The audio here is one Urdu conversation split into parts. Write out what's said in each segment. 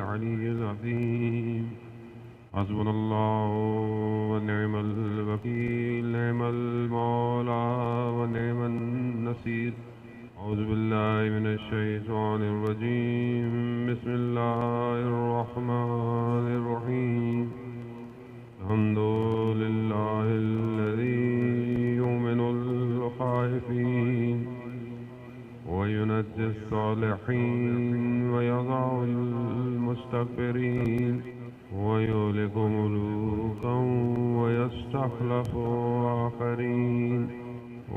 العلي العظيم. حسبنا الله ونعم الوكيل، نعم المولى ونعم النصير. أعوذ بالله من الشيطان الرجيم. بسم الله الرحمن الرحيم. الحمد لله الذي يؤمن الخائفين وينجي الصالحين ويضع المستكبرين ويهلك ملوكا ويستخلف آخرين.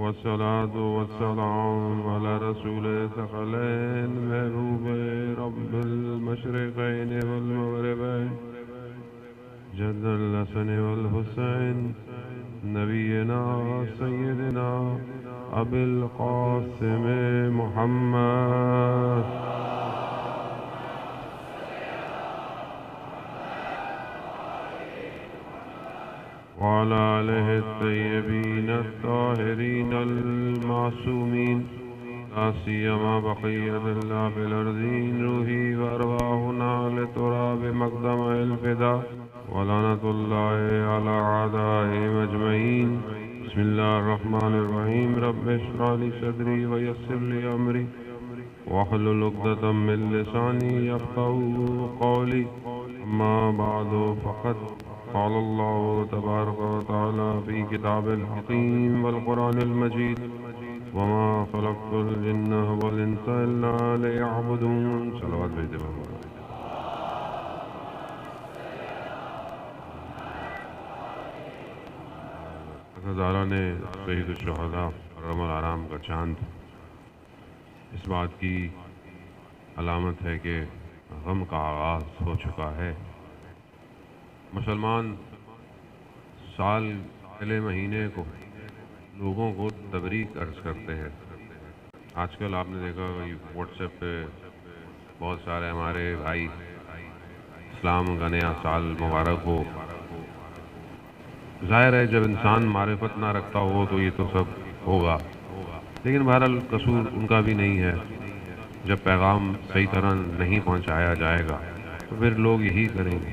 والصلاة والسلام على رسول ثقلين محبوب رب المشرقين والمغربين جد الحسن والحسين نبينا سيدنا أبي القاسم محمد وعلى آله الطيبين الطاهرين المعصومين، لا سيما بقية الله في الأرضين، روحي وأرواحنا لتراب مقدم الفداء، ولعنة الله على أعدائهم أجمعين. بسم الله الرحمن الرحيم. رب اشرح لي صدري ويسر لي أمري واحلل عقدة من لساني يفقهوا قولي. أما بعد فقد قال الله تبارك وتعالى في كتاب الحكيم والقرآن المجيد: وما خلقت الجن والإنس إلا ليعبدون. صلوات بھیج دے بابا. ہزارہ نے سید الشہداء رم العرام کا چاند اس بات کی علامت ہے کہ غم کا آغاز ہو چکا ہے. مسلمان سال پہلے مہینے کو لوگوں کو تبریک عرض کرتے ہیں. آج کل آپ نے دیکھا واٹس ایپ پہ بہت سارے ہمارے بھائی اسلام کا نیا سال مبارک ہو. ظاہر ہے جب انسان معرفت نہ رکھتا ہو تو یہ تو سب ہوگا، لیکن بہرحال قصور ان کا بھی نہیں ہے. جب پیغام صحیح طرح نہیں پہنچایا جائے گا تو پھر لوگ یہی کریں گے.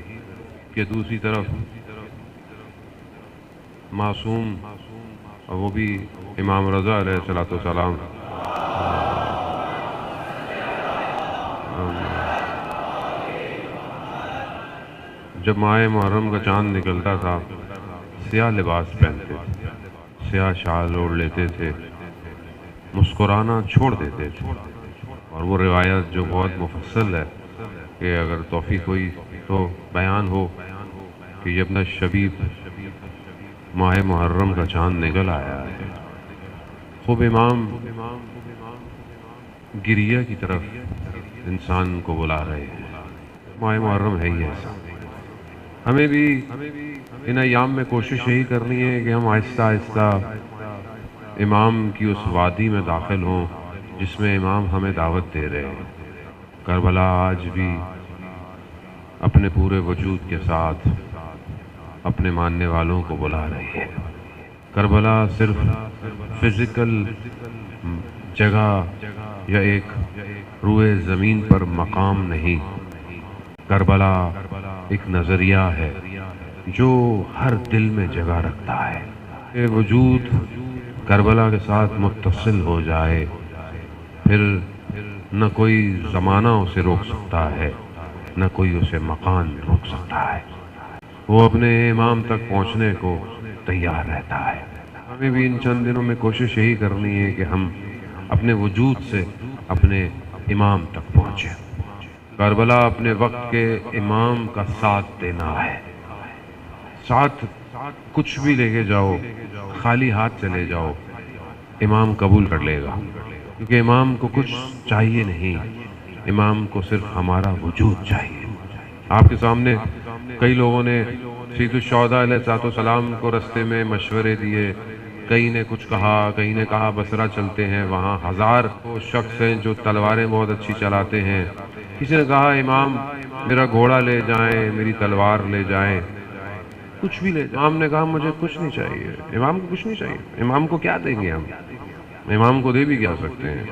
کہ دوسری طرف معصوم اور وہ بھی امام رضا علیہ السلام جب ماہ محرم کا چاند نکلتا تھا سیاہ لباس پہنتے تھے، سیاہ شال اوڑھ لیتے تھے، مسکرانا چھوڑ دیتے تھے. اور وہ روایت جو بہت مفصل ہے کہ اگر توفیق ہوئی تو بیان ہو کہ جب نہ شبیب ماہ محرم کا چاند نکل آیا ہے، خوب امام گریہ کی طرف انسان کو بلا رہے ہیں. ماہ محرم ہے ہی ایسا. ہمیں بھی ان ایام میں کوشش یہی کرنی ہے کہ ہم آہستہ آہستہ امام کی اس وادی میں داخل ہوں جس میں امام ہمیں دعوت دے رہے ہیں. کربلا آج بھی اپنے پورے وجود کے ساتھ اپنے ماننے والوں کو بلا رہی ہے. کربلا صرف فزیکل جگہ یا ایک روئے زمین پر مقام نہیں، کربلا ایک نظریہ ہے جو ہر دل میں جگہ رکھتا ہے. کہ وجود کربلا کے ساتھ متصل ہو جائے پھر نہ کوئی زمانہ اسے روک سکتا ہے، نہ کوئی اسے مکان روک سکتا ہے. وہ اپنے امام تک پہنچنے کو تیار رہتا ہے. ہمیں بھی ان چند دنوں میں کوشش یہی کرنی ہے کہ ہم اپنے وجود سے اپنے امام تک پہنچیں. کربلا اپنے وقت کے امام کا ساتھ دینا ہے. ساتھ کچھ بھی لے کے جاؤ، خالی ہاتھ چلے جاؤ، امام قبول کر لے گا. کیونکہ امام کو کچھ چاہیے نہیں، امام کو صرف ہمارا وجود چاہیے. آپ کے سامنے کئی لوگوں نے سید الشہداء علیہ السلام کو رستے میں مشورے دیے. کئی نے کچھ کہا، کئی نے کہا بصرہ چلتے ہیں، وہاں 1000 شخص ہیں جو تلواریں بہت اچھی چلاتے ہیں. کسی نے کہا امام میرا گھوڑا لے جائیں، میری تلوار لے جائیں، کچھ بھی لے جائیں. امام نے کہا مجھے کچھ نہیں چاہیے. امام کو کچھ نہیں چاہیے. امام کو کیا دیں گے ہم؟ امام کو دے بھی کیا سکتے ہیں؟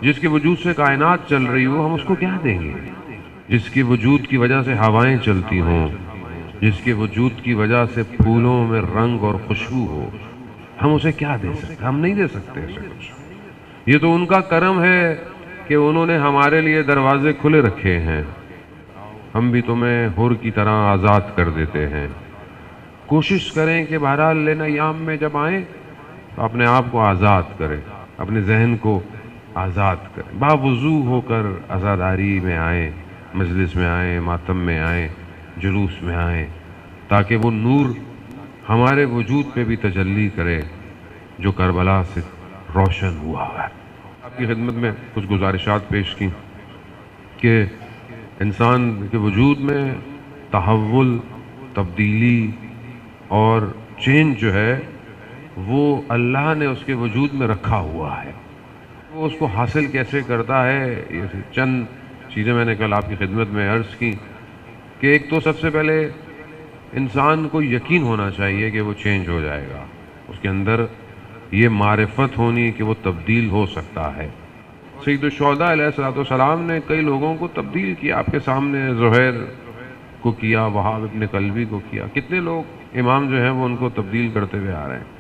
جس کے وجود سے کائنات چل رہی ہو ہم اس کو کیا دیں گے؟ جس کے وجود کی وجہ سے ہوائیں چلتی ہوں، جس کے وجود کی وجہ سے پھولوں میں رنگ اور خوشبو ہو، ہم اسے کیا دے سکتے؟ ہم نہیں دے سکتے اسے کچھ۔ یہ تو ان کا کرم ہے کہ انہوں نے ہمارے لیے دروازے کھلے رکھے ہیں۔ ہم بھی تمہیں حر کی طرح آزاد کر دیتے ہیں۔ کوشش کریں کہ بہرحال لینا ایام میں جب آئیں تو اپنے آپ کو آزاد کریں، اپنے ذہن کو آزاد کریں، باوضو ہو کر عزاداری میں آئیں، مجلس میں آئیں، ماتم میں آئیں، جلوس میں آئیں، تاکہ وہ نور ہمارے وجود پہ بھی تجلی کرے جو کربلا سے روشن ہوا ہے۔ آپ کی خدمت میں کچھ گزارشات پیش کی کہ انسان کے وجود میں تحول، تبدیلی اور چینج جو ہے وہ اللہ نے اس کے وجود میں رکھا ہوا ہے۔ وہ اس کو حاصل کیسے کرتا ہے، یہ چند چیزیں میں نے کل آپ کی خدمت میں عرض کی کہ ایک تو سب سے پہلے انسان کو یقین ہونا چاہیے کہ وہ چینج ہو جائے گا، اس کے اندر یہ معرفت ہونی کہ وہ تبدیل ہو سکتا ہے۔ سید الشہداء علیہ السلام نے کئی لوگوں کو تبدیل کیا، آپ کے سامنے زہیر کو کیا، وہاب ابن قلبی کو کیا، کتنے لوگ امام جو ہیں وہ ان کو تبدیل کرتے ہوئے آ رہے ہیں۔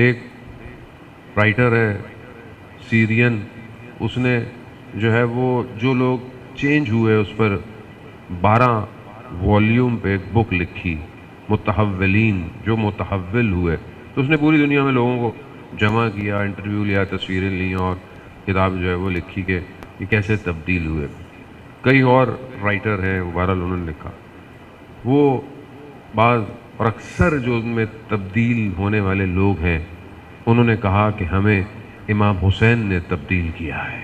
ایک رائٹر ہے سیرین، اس نے جو ہے وہ جو لوگ چینج ہوئے اس پر 12 والیوم پہ ایک بک لکھی، متحولین، جو متحول ہوئے، تو اس نے پوری دنیا میں لوگوں کو جمع کیا، انٹرویو لیا، تصویریں لیں اور کتاب جو ہے وہ لکھی کہ یہ کیسے تبدیل ہوئے۔ کئی اور رائٹر ہیں، بہرحال انہوں نے لکھا، وہ بعض اور اکثر جو ان میں تبدیل ہونے والے لوگ ہیں انہوں نے کہا کہ ہمیں امام حسین نے تبدیل کیا ہے۔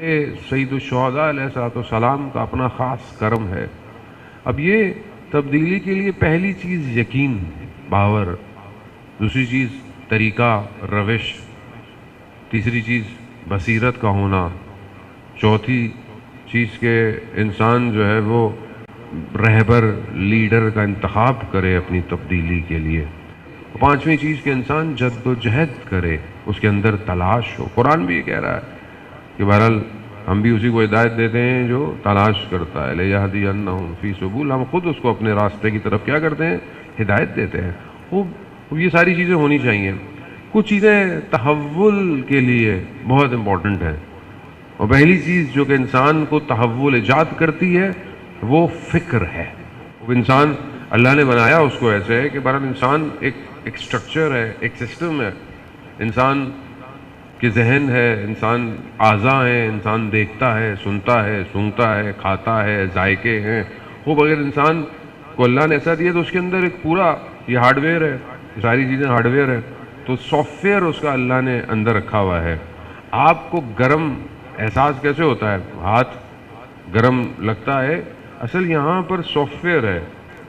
یہ سید الشہداء علیہ السلام کا اپنا خاص کرم ہے۔ اب یہ تبدیلی کے لیے پہلی چیز یقین، باور، دوسری چیز طریقہ، روش، تیسری چیز بصیرت کا ہونا، چوتھی چیز کہ انسان جو ہے وہ رہبر، لیڈر کا انتخاب کرے اپنی تبدیلی کے لیے، پانچویں چیز کہ انسان جد و جہد کرے، اس کے اندر تلاش ہو۔ قرآن بھی یہ کہہ رہا ہے کہ بہرحال ہم بھی اسی کو ہدایت دیتے ہیں جو تلاش کرتا ہے، لَيَهْدِيَنَّهُمْ فِي سُبُلٍ، ہم خود اس کو اپنے راستے کی طرف کیا کرتے ہیں؟ ہدایت دیتے ہیں۔ خوب، یہ ساری چیزیں ہونی چاہیے۔ کچھ چیزیں تحول کے لیے بہت امپورٹنٹ ہیں، اور پہلی چیز جو کہ انسان کو تحول ایجاد کرتی ہے وہ فکر ہے۔ وہ انسان اللہ نے بنایا اس کو ایسے ہے کہ بہرحال انسان ایک سٹرکچر ہے، ایک سسٹم ہے، انسان کے ذہن ہے، انسان اعضاء ہیں، انسان دیکھتا ہے، سنتا ہے، سونگھتا ہے، کھاتا ہے، ذائقے ہیں۔ وہ اگر انسان کو اللہ نے ایسا دیا تو اس کے اندر ایک پورا یہ ہارڈ ویئر ہے، یہ ساری چیزیں ہارڈ ویئر ہے، تو سافٹ ویئر اس کا اللہ نے اندر رکھا ہوا ہے۔ آپ کو گرم احساس کیسے ہوتا ہے؟ ہاتھ گرم لگتا ہے، اصل یہاں پر سافٹ ویئر ہے،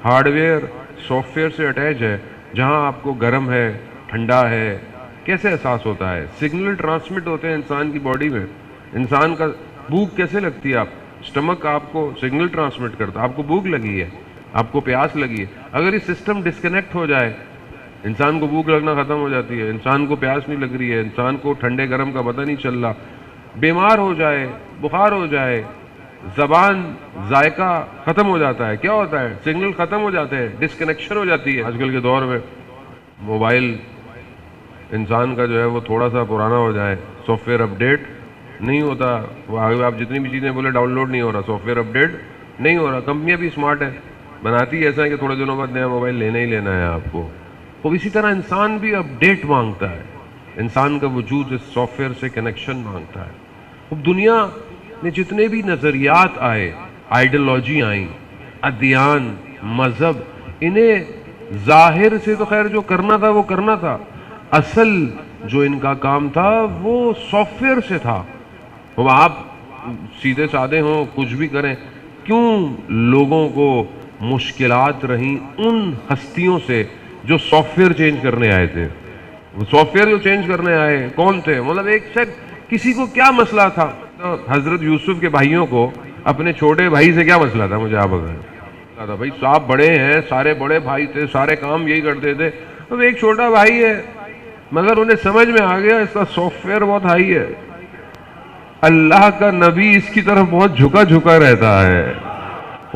ہارڈ ویئر سافٹ ویئر سے اٹیچ ہے، جہاں آپ کو گرم ہے، ٹھنڈا ہے، کیسے احساس ہوتا ہے؟ سگنل ٹرانسمٹ ہوتے ہیں انسان کی باڈی میں۔ انسان کا بھوک کیسے لگتی ہے؟ آپ اسٹمک آپ کو سگنل ٹرانسمٹ کرتا ہے، آپ کو بھوک لگی ہے، آپ کو پیاس لگی ہے۔ اگر یہ سسٹم ڈسکنیکٹ ہو جائے، انسان کو بھوک لگنا ختم ہو جاتی ہے، انسان کو پیاس نہیں لگ رہی ہے، انسان کو ٹھنڈے گرم کا پتہ نہیں چل رہا، بیمار ہو جائے، بخار ہو جائے، زبان ذائقہ ختم ہو جاتا ہے، کیا ہوتا ہے؟ سگنل ختم ہو جاتے ہیں، ڈسکنیکشن ہو جاتی ہے۔ آج کل کے دور میں موبائل انسان کا جو ہے وہ تھوڑا سا پرانا ہو جائے، سافٹ ویئر اپڈیٹ نہیں ہوتا، وہ آگے آپ جتنی بھی چیزیں بولے ڈاؤن لوڈ نہیں ہو رہا، سافٹ ویئر اپڈیٹ نہیں ہو رہا۔ کمپنیاں بھی اسمارٹ ہیں، بناتی ایسا ہے کہ تھوڑے دنوں بعد نیا موبائل لینا ہی لینا ہے آپ کو۔ تو اسی طرح انسان بھی اپڈیٹ مانگتا ہے، انسان کا وجود اس سافٹ ویئر سے کنیکشن مانگتا ہے۔ اب دنیا میں جتنے بھی نظریات آئے، آئیڈیالوجی آئیں، ادیان، مذہب، انہیں ظاہر سے تو خیر جو کرنا تھا وہ کرنا تھا، اصل جو ان کا کام تھا وہ سافٹ ویئر سے تھا۔ اب آپ سیدھے سادے ہوں، کچھ بھی کریں، کیوں لوگوں کو مشکلات رہیں ان ہستیوں سے جو سافٹ ویئر چینج کرنے آئے تھے؟ وہ سافٹ ویئر جو چینج کرنے آئے کون تھے؟ مطلب ایک شخص، کسی کو کیا مسئلہ تھا؟ حضرت یوسف کے بھائیوں کو اپنے چھوٹے بھائی سے کیا مسئلہ تھا؟ مجھے آپ بتائیں۔ بھائی صاحب بڑے ہیں، سارے بڑے بھائی تھے، سارے کام یہی کرتے تھے، اب ایک چھوٹا بھائی ہے، مگر انہیں سمجھ میں آ گیا اس کا سافٹ ویئر بہت ہائی ہے، اللہ کا نبی اس کی طرف بہت جھکا رہتا ہے،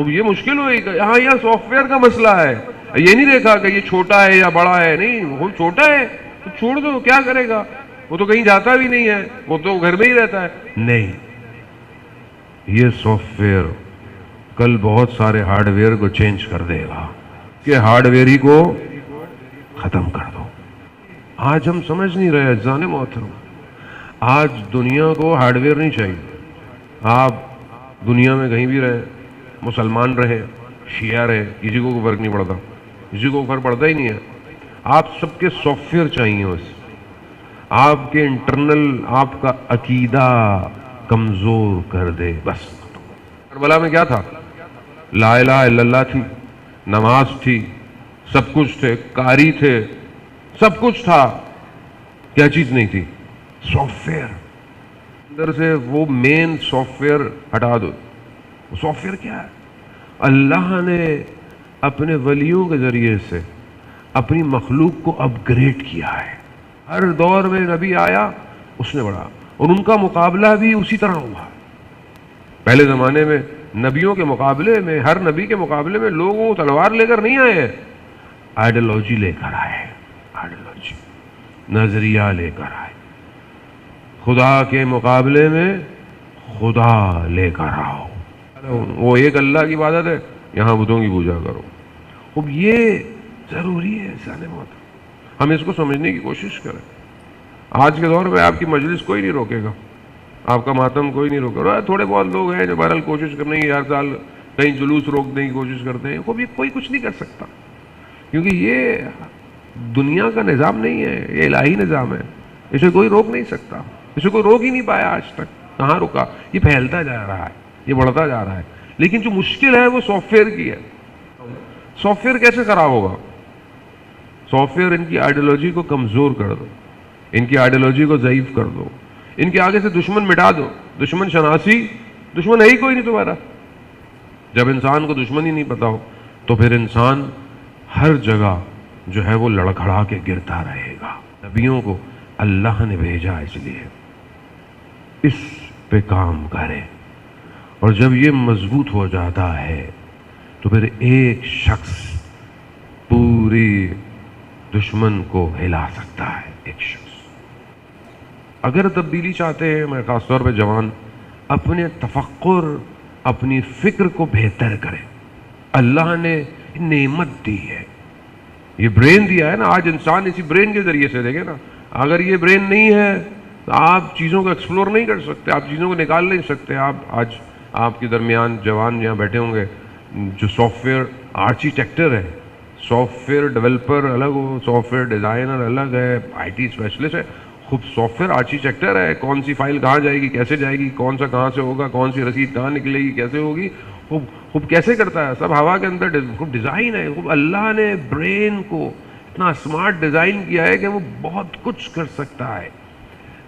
اب یہ مشکل ہوئی کہ ہاں یہ سافٹ ویئر کا مسئلہ ہے، یہ نہیں دیکھا کہ یہ چھوٹا ہے یا بڑا ہے، نہیں وہ چھوٹا ہے تو چھوڑ دو، کیا کرے گا، وہ تو کہیں جاتا بھی نہیں ہے، وہ تو گھر میں ہی رہتا ہے. نہیں، یہ سافٹ ویئر کل بہت سارے ہارڈ ویئر کو چینج کر دے گا کہ ہارڈ ویئر ہی کو ختم کر دو. آج ہم سمجھ نہیں رہے اجزان محترم، آج دنیا کو ہارڈ ویئر نہیں چاہیے. آپ دنیا میں کہیں بھی رہے، مسلمان رہے، شیعہ رہے، کسی کو کوئی فرق نہیں پڑتا، کسی کو فرق پڑتا ہی نہیں ہے. آپ سب کے سافٹ ویئر چاہیے، بس آپ کے انٹرنل آپ کا عقیدہ کمزور کر دے بس. کربلا میں کیا تھا؟ لا الہ الا اللہ تھی، نماز تھی، سب کچھ تھے، قاری تھے، سب کچھ تھا. کیا چیز نہیں تھی؟ Soft where. اندر سے وہ مین سافٹ ویئر ہٹا دو. سافٹ ویئر کیا ہے؟ اللہ نے اپنے ولیوں کے ذریعے سے اپنی مخلوق کو اپ گریڈ کیا ہے. ہر دور میں نبی آیا اس نے بڑھا، اور ان کا مقابلہ بھی اسی طرح ہوا. پہلے زمانے میں نبیوں کے مقابلے میں، ہر نبی کے مقابلے میں لوگ وہ تلوار لے کر نہیں آئے ہیں، آئیڈیالوجی لے کر آئے، آئیڈیالوجی، نظریہ لے کر آئے. خدا کے مقابلے میں خدا لے کر آؤ. وہ ایک اللہ کی عبادت ہے، یہاں بتوں کی پوجا کرو. اب یہ ضروری ہے انسان موت، ہم اس کو سمجھنے کی کوشش کریں. آج کے دور میں آپ کی مجلس کوئی نہیں روکے گا، آپ کا ماتم کوئی نہیں روکے گا. تھوڑے بہت لوگ ہیں جو بہرحال کوشش کرنے کی، ہر سال کہیں جلوس روکنے کی کوشش کرتے ہیں. وہ بھی کوئی کچھ نہیں کر سکتا، کیونکہ یہ دنیا کا نظام نہیں ہے، یہ الہی نظام ہے. اسے کوئی روک نہیں سکتا، اسے کوئی روک ہی نہیں پایا آج تک. کہاں رکا؟ یہ پھیلتا جا رہا ہے، یہ بڑھتا جا رہا ہے. لیکن جو مشکل ہے وہ سافٹ ویئر کی ہے. سافٹ ویئر کیسے خراب ہوگا؟ سافٹ ویئر ان کی آئیڈیالوجی کو کمزور کر دو، ان کی آئیڈیالوجی کو ضعیف کر دو، ان کے آگے سے دشمن مٹا دو. دشمن شناسی، دشمن ہے ہی کوئی نہیں تمہارا. جب انسان کو دشمن ہی نہیں پتا ہو تو پھر انسان ہر جگہ جو ہے وہ لڑکھڑا کے گرتا رہے گا. نبیوں کو اللہ نے بھیجا اس لیے اس پہ کام کرے، اور جب یہ مضبوط ہو جاتا ہے تو پھر ایک شخص پوری دشمن کو ہلا سکتا ہے. ایک شخص اگر تبدیلی چاہتے ہیں، میں خاص طور پہ جوان اپنے تفکر، اپنی فکر کو بہتر کریں. اللہ نے نعمت دی ہے، یہ برین دیا ہے نا. آج انسان اسی برین کے ذریعے سے دیکھے نا، اگر یہ برین نہیں ہے تو آپ چیزوں کو ایکسپلور نہیں کر سکتے، آپ چیزوں کو نکال نہیں سکتے. آج آپ کے درمیان جوان یہاں بیٹھے ہوں گے جو سافٹ ویئر آرکیٹیکٹر ہے، سافٹ ویئر ڈیولپر الگ ہو، سافٹ ویئر ڈیزائنر الگ ہے، آئی ٹی اسپیشلسٹ ہے، خود سافٹ ویئر آرکیٹیکٹر ہے. کون سی فائل کہاں جائے گی، کیسے جائے گی، کون سا کہاں سے ہوگا، کون سی رسید کہاں نکلے گی، کیسے ہوگی، خوب کیسے کرتا ہے، سب ہوا کے اندر خوب ڈیزائن ہے. خوب اللہ نے برین کو اتنا اسمارٹ ڈیزائن کیا ہے کہ وہ بہت کچھ کر سکتا ہے.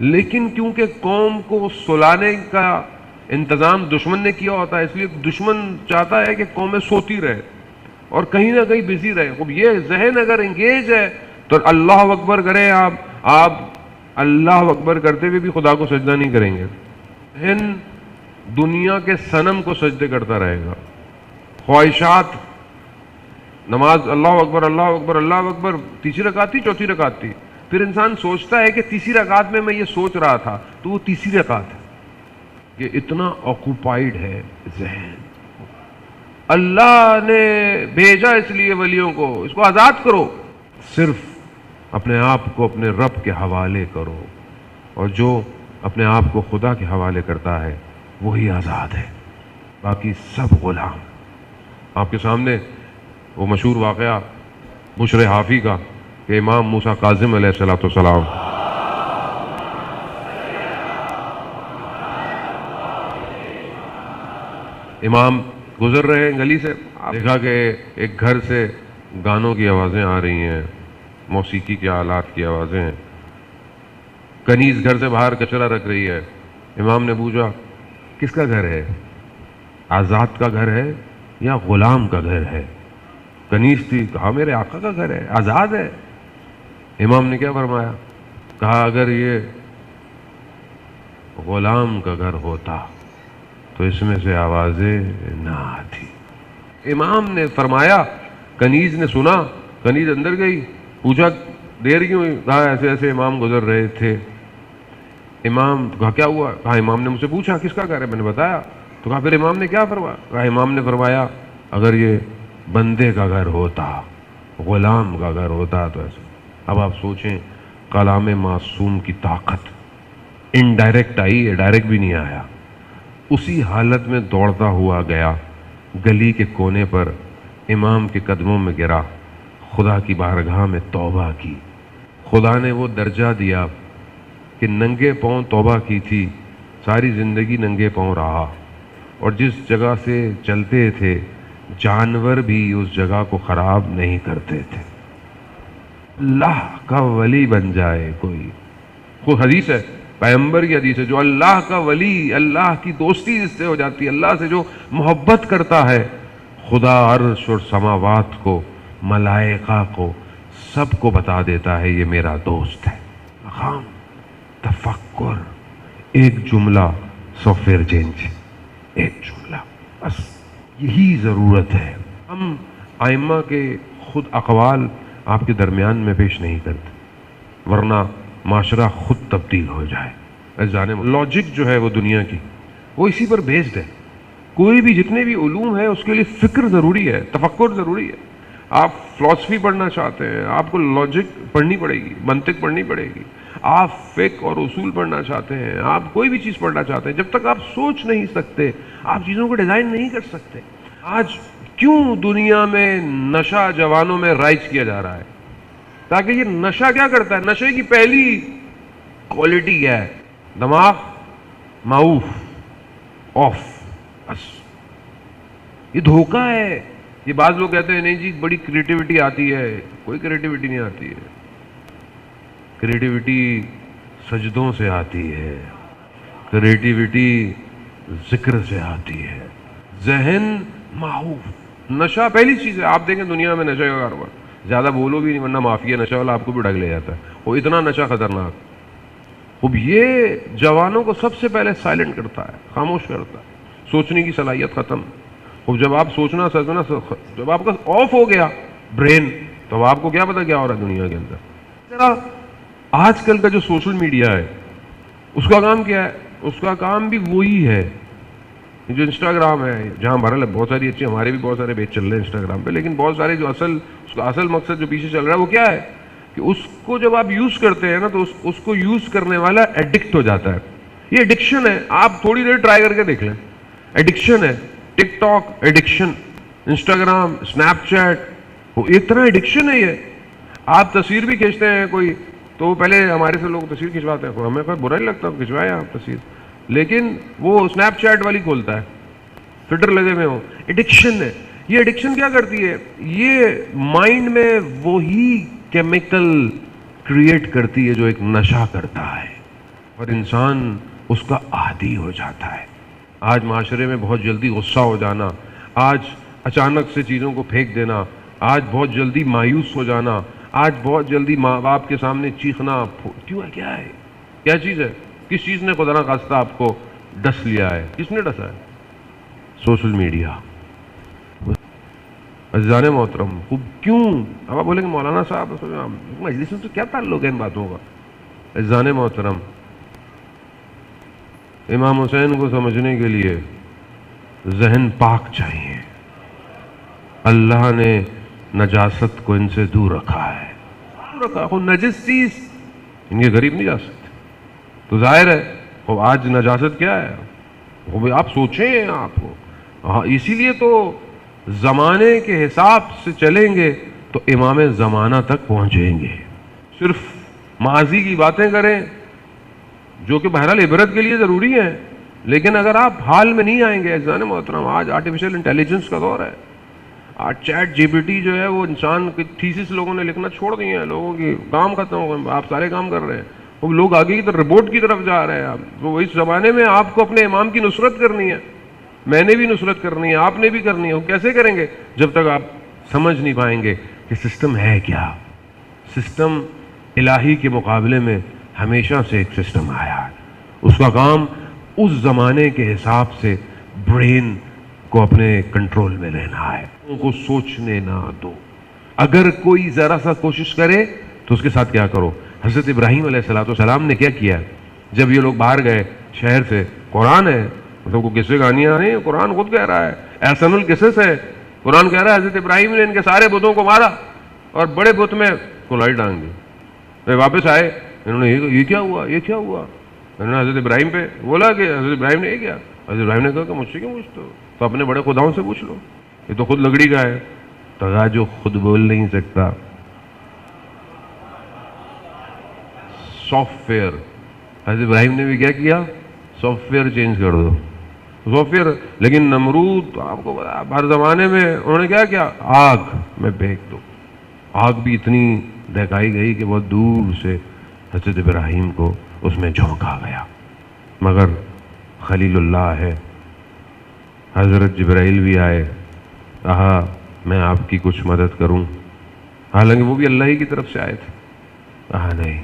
لیکن کیونکہ قوم کو سلانے کا انتظام دشمن نے کیا ہوتا ہے، اس لیے دشمن چاہتا ہے کہ قومیں سوتی رہے اور کہیں نہ کہیں بزی رہے. اب یہ ذہن اگر انگیج ہے تو اللہ اکبر کریں آپ اللہ اکبر کرتے ہوئے بھی خدا کو سجدہ نہیں کریں گے. ذہن دنیا کے صنم کو سجدے کرتا رہے گا. خواہشات، نماز اللہ اکبر اللہ اکبر اللہ اکبر، تیسری رکعت تھی، چوتھی رکعت تھی، پھر انسان سوچتا ہے کہ تیسری رکعت میں یہ سوچ رہا تھا، تو وہ تیسری رکعت ہے. یہ اتنا آکوپائیڈ ہے ذہن. اللہ نے بھیجا اس لیے ولیوں کو، اس کو آزاد کرو. صرف اپنے آپ کو اپنے رب کے حوالے کرو، اور جو اپنے آپ کو خدا کے حوالے کرتا ہے وہی آزاد ہے، باقی سب غلام. آپ کے سامنے وہ مشہور واقعہ بشر حافی کا کہ امام موسیٰ کاظم علیہ السلام امام گزر رہے ہیں گلی سے، دیکھا کہ ایک گھر سے گانوں کی آوازیں آ رہی ہیں، موسیقی کے آلات کی آوازیں ہیں. کنیز گھر سے باہر کچرا رکھ رہی ہے. امام نے پوچھا کس کا گھر ہے، آزاد کا گھر ہے یا غلام کا گھر ہے؟ کنیز تھی، کہا میرے آقا کا گھر ہے، آزاد ہے. امام نے کیا فرمایا؟ کہا اگر یہ غلام کا گھر ہوتا تو اس میں سے آوازیں نہ آتی. امام نے فرمایا، کنیز نے سنا، کنیز اندر گئی، پوچھا دیر کیوں؟ کہا ایسے ایسے امام گزر رہے تھے۔ امام کہا کیا ہوا؟ کہا امام نے مجھ سے پوچھا کس کا گھر ہے، میں نے بتایا۔ تو کہا پھر امام نے کیا فرمایا؟ کہا امام نے فرمایا اگر یہ بندے کا گھر ہوتا، غلام کا گھر ہوتا تو ایسا۔ اب آپ سوچیں کلام معصوم کی طاقت، انڈائریکٹ آئی ہے، ڈائریکٹ بھی نہیں آیا۔ اسی حالت میں دوڑتا ہوا گیا، گلی کے کونے پر امام کے قدموں میں گرا، خدا کی بارگاہ میں توبہ کی۔ خدا نے وہ درجہ دیا کہ ننگے پاؤں توبہ کی تھی، ساری زندگی ننگے پاؤں رہا، اور جس جگہ سے چلتے تھے جانور بھی اس جگہ کو خراب نہیں کرتے تھے۔ اللہ کا ولی بن جائے کوئی، خود حدیث ہے، پیغمبر کی حدیث ہے، جو اللہ کا ولی، اللہ کی دوستی جس سے ہو جاتی ہے، اللہ سے جو محبت کرتا ہے، خدا عرش اور سماوات کو، ملائکہ کو، سب کو بتا دیتا ہے یہ میرا دوست ہے۔ مقام تفکر، ایک جملہ سافٹ ویئر چینج، ایک جملہ بس، یہی ضرورت ہے۔ ہم ائمہ کے خود اقوال آپ کے درمیان میں پیش نہیں کرتے، ورنہ معاشرہ خود تبدیل ہو جائے۔ لاجک جو ہے وہ دنیا کی، وہ اسی پر بیسڈ ہے۔ کوئی بھی جتنے بھی علوم ہے اس کے لیے فکر ضروری ہے، تفکر ضروری ہے۔ آپ فلسفی پڑھنا چاہتے ہیں، آپ کو لاجک پڑھنی پڑے گی، منطق پڑھنی پڑے گی۔ آپ فقہ اور اصول پڑھنا چاہتے ہیں، آپ کوئی بھی چیز پڑھنا چاہتے ہیں، جب تک آپ سوچ نہیں سکتے آپ چیزوں کو ڈیزائن نہیں کر سکتے۔ آج کیوں دنیا میں نشہ جوانوں میں رائج کیا جا رہا ہے؟ تاکہ یہ نشہ کیا کرتا ہے؟ نشے کی پہلی کوالٹی کیا ہے؟ دماغ معوف، آف، بس۔ یہ دھوکہ ہے۔ یہ بعض لوگ کہتے ہیں نہیں جی بڑی کریٹیوٹی آتی ہے، کوئی کریٹیوٹی نہیں آتی ہے۔ کریٹیوٹی سجدوں سے آتی ہے، کریٹیوٹی ذکر سے آتی ہے۔ ذہن معوف، نشہ پہلی چیز ہے۔ آپ دیکھیں دنیا میں نشے کا کاروبار، زیادہ بولو بھی نہیں ورنہ مافیا نشہ والا آپ کو بھی ڈھک لے جاتا ہے، وہ اتنا نشہ خطرناک۔ اب یہ جوانوں کو سب سے پہلے سائلنٹ کرتا ہے، خاموش کرتا ہے، سوچنے کی صلاحیت ختم۔ اب جب آپ سوچنا سمجھنا جب آپ کا آف ہو گیا برین، تو آپ کو کیا پتا کیا ہو رہا ہے دنیا کے اندر۔ آج کل کا جو سوشل میڈیا ہے اس کا کام کیا ہے؟ اس کا کام بھی وہی ہے جو انسٹاگرام ہے، جہاں بہرحال بہت ساری اچھی، ہمارے بھی بہت سارے پیج چل رہے ہیں انسٹاگرام پہ، لیکن بہت سارے جو اس کا اصل مقصد جو پیچھے چل رہا ہے وہ کیا ہے کہ اس کو جب آپ یوز کرتے ہیں نا تو اس کو یوز کرنے والا ایڈکٹ ہو جاتا ہے۔ یہ ایڈکشن ہے، آپ تھوڑی دیر ٹرائی کر کے دیکھ لیں، ایڈکشن ہے۔ TikTok addiction, Instagram, Snapchat, وہ ایک طرح ایڈکشن ہے۔ یہ آپ تصویر بھی کھینچتے ہیں کوئی تو پہلے ہمارے سے لوگ تصویر کھنچواتے ہیں، ہمیں کوئی برا نہیں لگتا کھنچوائے آپ تصویر، لیکن وہ اسنیپ چیٹ والی کھولتا ہے، فلٹر لگے ہوئے ہوں، ایڈکشن ہے۔ یہ ایڈکشن کیا کرتی ہے؟ یہ مائنڈ میں وہی کیمیکل کریٹ کرتی ہے جو ایک نشہ کرتا ہے، اور انسان اس کا عادی ہو جاتا ہے۔ آج معاشرے میں بہت جلدی غصہ ہو جانا، آج اچانک سے چیزوں کو پھینک دینا، آج بہت جلدی مایوس ہو جانا، آج بہت جلدی ماں باپ کے سامنے چیخنا، کیوں ہے؟ کیا ہے؟ کیا چیز ہے؟ کس چیز نے خدا نخواستہ آپ کو ڈس لیا ہے؟ کس نے ڈسا ہے؟ Social media. عزیزان محترم، خوب کیوں اب آپ بولیں گے مولانا صاحب مجلس میں تو کیا تعلق ہے ان باتوں کا؟ عزیزان محترم، امام حسین کو سمجھنے کے لیے ذہن پاک چاہیے۔ اللہ نے نجاست کو ان سے دور رکھا ہے، خود نجس چیز ان کے قریب نہیں جا سکتے۔ تو ظاہر ہے وہ آج نجاست کیا ہے، وہ آپ سوچیں آپ کو، اسی لیے تو زمانے کے حساب سے چلیں گے تو امام زمانہ تک پہنچیں گے۔ صرف ماضی کی باتیں کریں جو کہ بہرحال عبرت کے لیے ضروری ہیں، لیکن اگر آپ حال میں نہیں آئیں گے عزیزان محترم، آج آرٹیفیشل انٹیلیجنس کا دور ہے، آج چیٹ جی پی ٹی جو ہے وہ انسان کی تھیسس لوگوں نے لکھنا چھوڑ دیے ہیں، لوگوں کی کام ختم ہو گئے، آپ سارے کام کر رہے ہیں، وہ لوگ آگے کی طرف رپورٹ کی طرف جا رہے ہیں۔ تو اس زمانے میں آپ کو اپنے امام کی نصرت کرنی ہے، میں نے بھی نصرت کرنی ہے، آپ نے بھی کرنی ہے۔ وہ کیسے کریں گے؟ جب تک آپ سمجھ نہیں پائیں گے کہ سسٹم ہے کیا۔ سسٹم الہی کے مقابلے میں ہمیشہ سے ایک سسٹم آیا ہے، اس کا کام اس زمانے کے حساب سے برین کو اپنے کنٹرول میں لینا ہے، ان کو سوچنے نہ دو۔ اگر کوئی ذرا سا کوشش کرے تو اس کے ساتھ کیا کرو۔ حضرت ابراہیم علیہ السلام نے کیا کیا؟ جب یہ لوگ باہر گئے شہر سے، قرآن ہے، مطلب کو قصے کہانیاں نہیں، قرآن خود کہہ رہا ہے، احسن القصص ہے، قرآن کہہ رہا ہے حضرت ابراہیم نے ان کے سارے بتوں کو مارا اور بڑے بت میں کلائی ڈانگ دی۔ پھر واپس آئے، انہوں نے یہ کیا ہوا، یہ کیا ہوا؟ انہوں نے حضرت ابراہیم پہ بولا کہ حضرت ابراہیم نے یہ کیا؟ حضرت ابراہیم نے کہا کہ مجھ سے کیوں پوچھتے ہو، تو اپنے بڑے خداؤں سے پوچھ لو، یہ تو خود لکڑی کا ہے۔ تغا جو خود بول نہیں سکتا، سافٹ ویئر، حضرت ابراہیم نے بھی کیا کیا؟ سافٹ ویئر چینج کر دو، سافٹ ویئر۔ لیکن نمرود آپ کو پتا ہر زمانے میں انہوں نے کیا کیا؟ آگ میں پھینک دو۔ آگ بھی اتنی دہکائی گئی کہ بہت دور سے حضرت ابراہیم کو اس میں جھونک آ گیا۔ مگر خلیل اللہ ہے، حضرت جبرائیل بھی آئے، کہا میں آپ کی کچھ مدد کروں، حالانکہ وہ بھی اللہ ہی کی طرف سے آئے تھے۔ کہا نہیں،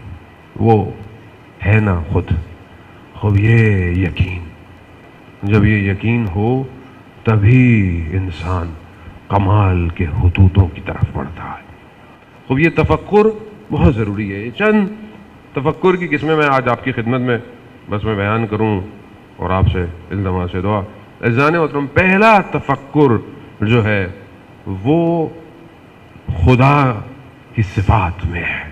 وہ ہے نا خود یہ یقین، جب یہ یقین ہو تبھی انسان کمال کے حدودوں کی طرف بڑھتا ہے۔ خوب یہ تفکر بہت ضروری ہے۔ یہ چند تفکر کی قسمیں میں آج آپ کی خدمت میں بس میں بیان کروں اور آپ سے التماس سے دعا۔ عزیزان محترم، پہلا تفکر جو ہے وہ خدا کی صفات میں ہے،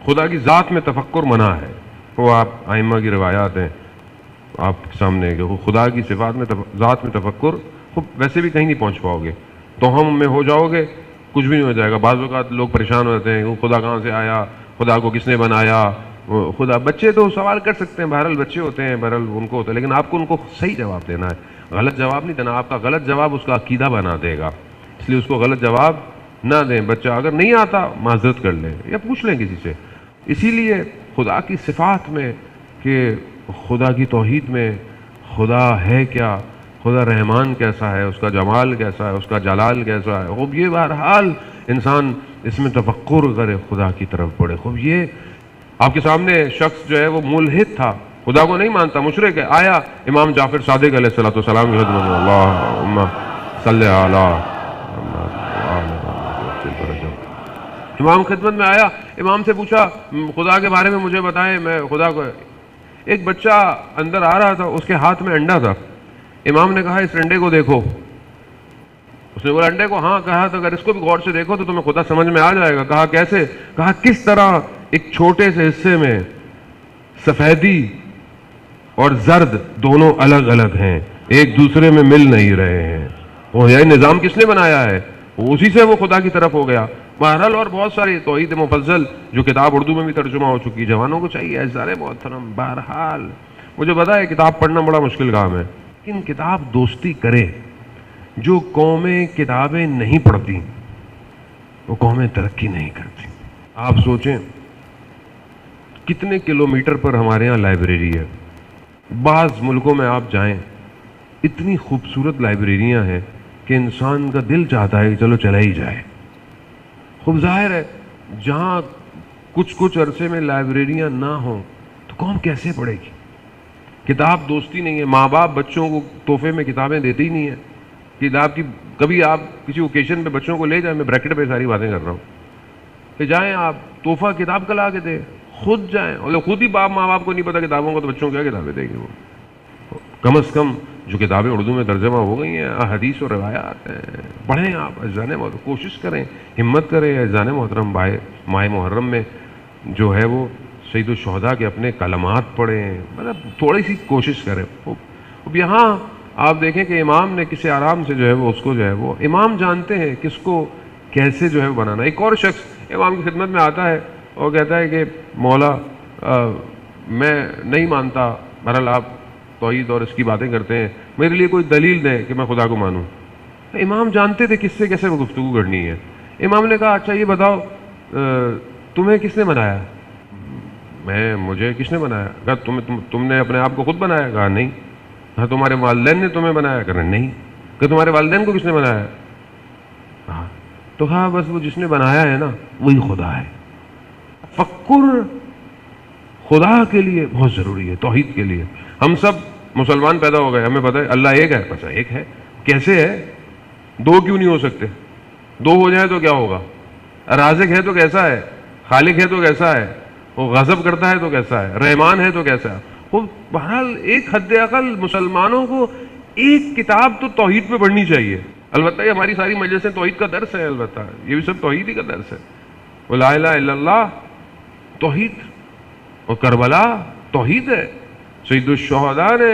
خدا کی ذات میں تفکر منع ہے۔ وہ آپ ائمہ کی روایات ہیں آپ کے سامنے کہ وہ خدا کی صفات میں ذات میں تفکر خود ویسے بھی کہیں نہیں پہنچ پاؤ گے، توہم میں ہو جاؤ گے، کچھ بھی نہیں ہو جائے گا۔ بعض اوقات لوگ پریشان ہوتے ہیں، وہ خدا کہاں سے آیا، خدا کو کس نے بنایا، خدا۔ بچے تو سوال کر سکتے ہیں، بہرحال بچے ہوتے ہیں، بہرحال ان کو ہوتا ہے، لیکن آپ کو ان کو صحیح جواب دینا ہے، غلط جواب نہیں دینا۔ آپ کا غلط جواب اس کا عقیدہ بنا دے گا، اس لیے اس کو غلط جواب نہ دیں۔ بچہ اگر نہیں آتا معذرت کر لیں یا پوچھ لیں کسی سے۔ اسی لیے خدا کی صفات میں کہ خدا کی توحید میں خدا ہے کیا، خدا رحمان کیسا ہے، اس کا جمال کیسا ہے، اس کا جلال کیسا ہے، خوب یہ بہرحال انسان اس میں تفکر کرے، خدا کی طرف بڑھے۔ خوب یہ آپ کے سامنے شخص جو ہے وہ ملحد تھا، خدا کو نہیں مانتا، مشرک ہے، آیا امام جعفر صادق علیہ السلام کی خدمت میں، اللہم صلی علی امام خدمت میں آیا، امام سے پوچھا خدا کے بارے میں مجھے بتائیں، میں خدا کو۔ ایک بچہ اندر آ رہا تھا، اس کے ہاتھ میں انڈا تھا، امام نے کہا اس انڈے کو دیکھو، اس نے بولا انڈے کو؟ ہاں۔ کہا تو اگر اس کو بھی غور سے دیکھو تو تمہیں خدا سمجھ میں آ جائے گا۔ کہا کیسے؟ کہا کس طرح ایک چھوٹے سے حصے میں سفیدی اور زرد دونوں الگ الگ ہیں، ایک دوسرے میں مل نہیں رہے ہیں، وہ یہ نظام کس نے بنایا ہے؟ اسی سے وہ خدا کی طرف ہو گیا۔ بہرحال اور بہت ساری توحید مفضل جو کتاب اردو میں بھی ترجمہ ہو چکی، جوانوں کو چاہیے اعزار محترم۔ بہرحال مجھے پتا ہے کتاب پڑھنا بڑا مشکل کام ہے، لیکن کتاب دوستی کرے۔ جو قومیں کتابیں نہیں پڑھتی وہ قومیں ترقی نہیں کرتی۔ آپ سوچیں کتنے کلومیٹر پر ہمارے یہاں لائبریری ہے، بعض ملکوں میں آپ جائیں اتنی خوبصورت لائبریریاں ہیں کہ انسان کا دل چاہتا ہے کہ چلو چلا ہی جائے۔ خوب ظاہر ہے جہاں کچھ عرصے میں لائبریریاں نہ ہوں تو قوم کیسے پڑھے گی؟ کتاب دوستی نہیں ہے، ماں باپ بچوں کو تحفے میں کتابیں دیتے ہی نہیں ہیں۔ کتاب کی کبھی آپ کسی اوکیشن پہ بچوں کو لے جائیں، میں بریکٹ پہ ساری باتیں کر رہا ہوں، کہ جائیں آپ تحفہ کتاب کا لا کے دیں، خود جائیں، اور خود ہی ماں باپ کو نہیں پتا کتابوں کو تو بچوں کو کیا کتابیں دیں گے؟ وہ کم از کم جو کتابیں اردو میں ترجمہ ہو گئی ہیں، حدیث و روایات ہیں، پڑھیں آپ عزیزان محترم، کوشش کریں، ہمت کریں عزیزان محترم۔ ماہ محرم میں جو ہے وہ سید الشہداء کے اپنے کلمات پڑھیں، مطلب تھوڑی سی کوشش کریں۔ اب یہاں آپ دیکھیں کہ امام نے کسی آرام سے جو ہے وہ اس کو جو ہے وہ امام جانتے ہیں کس کو کیسے جو ہے بنانا۔ ایک اور شخص امام کی خدمت میں آتا ہے اور کہتا ہے کہ مولا میں نہیں مانتا، بہرحال آپ توحید اور اس کی باتیں کرتے ہیں، میرے لیے کوئی دلیل دیں کہ میں خدا کو مانوں۔ امام جانتے تھے کس سے کیسے وہ گفتگو کرنی ہے۔ امام نے کہا اچھا یہ بتاؤ تمہیں کس نے بنایا؟ مجھے کس نے بنایا؟ کہا تم نے اپنے آپ کو خود بنایا؟ کہا نہیں۔ کہا تمہارے والدین نے تمہیں بنایا؟ کہا نہیں۔ کہ تمہارے والدین کو کس نے بنایا؟ کہا تو کہا بس وہ جس نے بنایا ہے نا وہی خدا ہے۔ تفکر خدا کے لیے بہت ضروری ہے، توحید کے لیے۔ ہم سب مسلمان پیدا ہو گئے، ہمیں پتہ ہے اللہ ایک ہے، بس ایک ہے، کیسے ہے؟ دو کیوں نہیں ہو سکتے؟ دو ہو جائے تو کیا ہوگا؟ رازق ہے تو کیسا ہے؟ خالق ہے تو کیسا ہے؟ وہ غضب کرتا ہے تو کیسا ہے؟ رحمان ہے تو کیسا ہے؟ وہ بہرحال ایک حد اقل مسلمانوں کو ایک کتاب تو توحید پہ پڑھنی چاہیے. البتہ یہ ہماری ساری مجلسیں توحید کا درس ہے، البتہ یہ بھی سب توحید ہی کا درس ہے. وہ لا الہ الا اللہ توحید، اور کربلا توحید ہے. سید الشہداء نے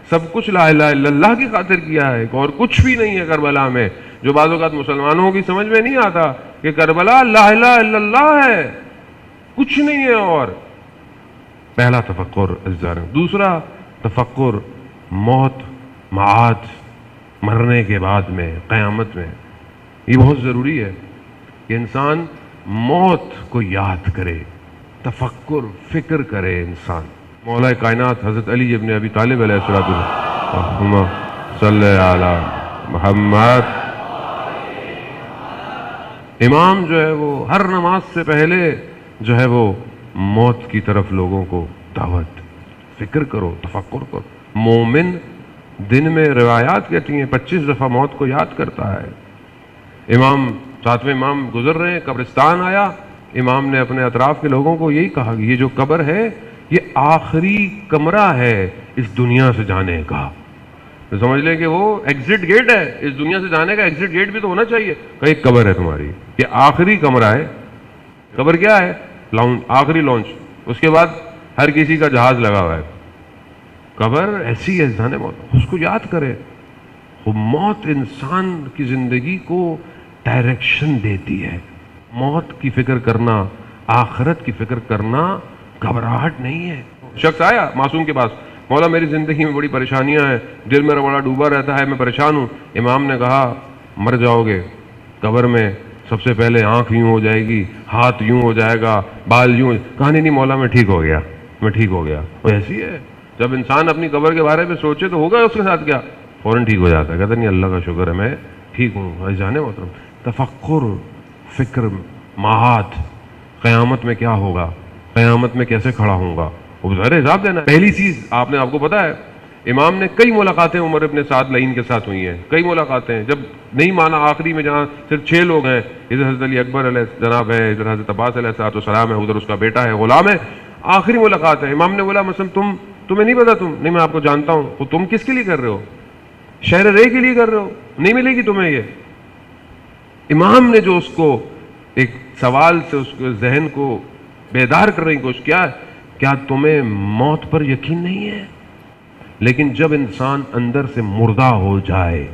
سب کچھ لا الہ الا اللہ کی خاطر کیا ہے، اور کچھ بھی نہیں ہے کربلا میں، جو بعض اوقات مسلمانوں کی سمجھ میں نہیں آتا کہ کربلا لا الہ الا اللہ ہے، کچھ نہیں ہے. اور پہلا تفکر ازدار. دوسرا تفکر موت، معاد، مرنے کے بعد میں، قیامت میں. یہ بہت ضروری ہے کہ انسان موت کو یاد کرے، تفکر، فکر کرے انسان. مولا کائنات حضرت علی ابن ابی طالب علیہ السلام صلی علی محمد، امام جو ہے وہ ہر نماز سے پہلے جو ہے وہ موت کی طرف لوگوں کو دعوت. فکر کرو، تفکر کرو. مومن دن میں روایات کہتی ہیں 25 دفعہ موت کو یاد کرتا ہے. امام، ساتویں امام گزر رہے ہیں، قبرستان آیا، امام نے اپنے اطراف کے لوگوں کو یہی کہا کہ یہ جو قبر ہے یہ آخری کمرہ ہے اس دنیا سے جانے کا. تو سمجھ لیں کہ وہ ایگزٹ گیٹ ہے اس دنیا سے جانے کا. ایگزٹ گیٹ بھی تو ہونا چاہیے. کہ ایک قبر ہے تمہاری، یہ آخری کمرہ ہے. قبر کیا ہے؟ لانچ، آخری لانچ. اس کے بعد ہر کسی کا جہاز لگا ہوا ہے. قبر ایسی ہے جانے موت، اس کو یاد کرے. موت انسان کی زندگی کو ڈائریکشن دیتی ہے. موت کی فکر کرنا، آخرت کی فکر کرنا گھبراہٹ نہیں ہے. شخص آیا معصوم کے پاس، مولا میری زندگی میں بڑی پریشانیاں ہیں، دل میرا بڑا ڈوبا رہتا ہے، میں پریشان ہوں. امام نے کہا مر جاؤ گے قبر میں، سب سے پہلے آنکھ یوں ہو جائے گی، ہاتھ یوں ہو جائے گا، بال یوں. کہا نہیں مولا میں ٹھیک ہو گیا، میں ٹھیک ہو گیا. وہ ایسی ہے جب انسان اپنی قبر کے بارے میں سوچے تو ہوگا اس کے ساتھ کیا، فوراً ٹھیک ہو جاتا ہے. کہتا نہیں اللہ کا شکر ہے میں ٹھیک ہوں. جانے محترم، تفکر، فکر، معاد، قیامت میں کیا ہوگا، قیامت میں کیسے کھڑا ہوں گا، وہ ظاہر حساب دینا. پہلی چیز آپ کو پتا ہے امام نے کئی ملاقاتیں عمر ابن سعد لعین کے ساتھ ہوئی ہیں، کئی ملاقاتیں. جب نہیں مانا آخری میں جہاں صرف 6 لوگ ہیں، ادھر حضرت علی اکبر علیہ جناب ہے، ادھر حضرت عباس علیہ السلام ہے، ادھر اس کا بیٹا ہے، غلام ہے. آخری ملاقات ہے. امام نے بولا مثلا تمہیں نہیں پتا، تم نہیں، میں آپ کو جانتا ہوں. تو تم کس کے لیے کر رہے ہو؟ شہر رے کے لیے کر رہے ہو، نہیں ملے گی تمہیں یہ. امام نے جو اس کو ایک سوال سے اس کے ذہن کو بیدار کرنے کی کوشش کیا تمہیں موت پر یقین نہیں ہے؟ لیکن جب انسان اندر سے مردہ ہو جائے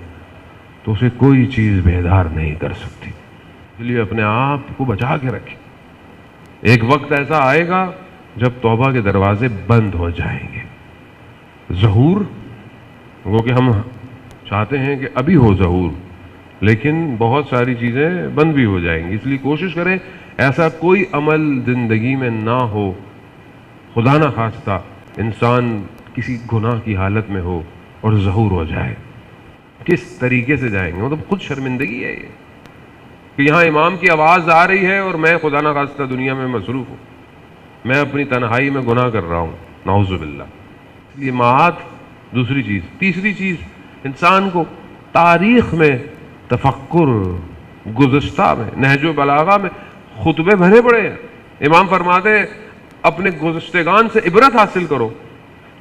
تو اسے کوئی چیز بیدار نہیں کر سکتی. اس لیے اپنے آپ کو بچا کے رکھیں. ایک وقت ایسا آئے گا جب توبہ کے دروازے بند ہو جائیں گے. ظہور وہ کہ ہم چاہتے ہیں کہ ابھی ہو ظہور، لیکن بہت ساری چیزیں بند بھی ہو جائیں گی. اس لیے کوشش کریں ایسا کوئی عمل زندگی میں نہ ہو، خدا نہ خواستہ انسان کسی گناہ کی حالت میں ہو اور ظہور ہو جائے. کس طریقے سے جائیں گے؟ مطلب خود شرمندگی ہے یہ کہ یہاں امام کی آواز آ رہی ہے اور میں خدا نہ خواستہ دنیا میں مصروف ہوں، میں اپنی تنہائی میں گناہ کر رہا ہوں، نعوذ باللہ. اس لیے معاد دوسری چیز. تیسری چیز، انسان کو تاریخ میں تفکر. گزشتہ میں نہج و بلاغہ میں خطبے بھرے پڑے ہیں. امام فرماتے ہیں اپنے گزشتگان سے عبرت حاصل کرو.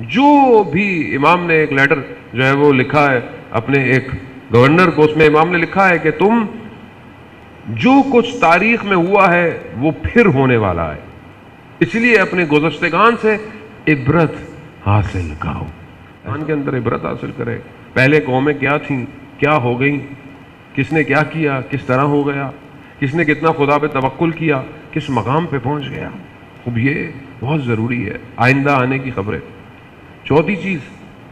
جو بھی امام نے ایک لیٹر جو ہے وہ لکھا ہے اپنے ایک گورنر کو، اس میں امام نے لکھا ہے کہ تم جو کچھ تاریخ میں ہوا ہے وہ پھر ہونے والا ہے، اس لیے اپنے گزشتگان سے عبرت حاصل کرو. انسان کے اندر عبرت حاصل کرے. پہلے قومیں کیا تھیں، کیا ہو گئیں، کس نے کیا کیا، کس طرح ہو گیا، کس نے کتنا خدا پہ توکل کیا، کس مقام پہ پہنچ گیا. اب یہ بہت ضروری ہے، آئندہ آنے کی خبریں. چوتھی چیز،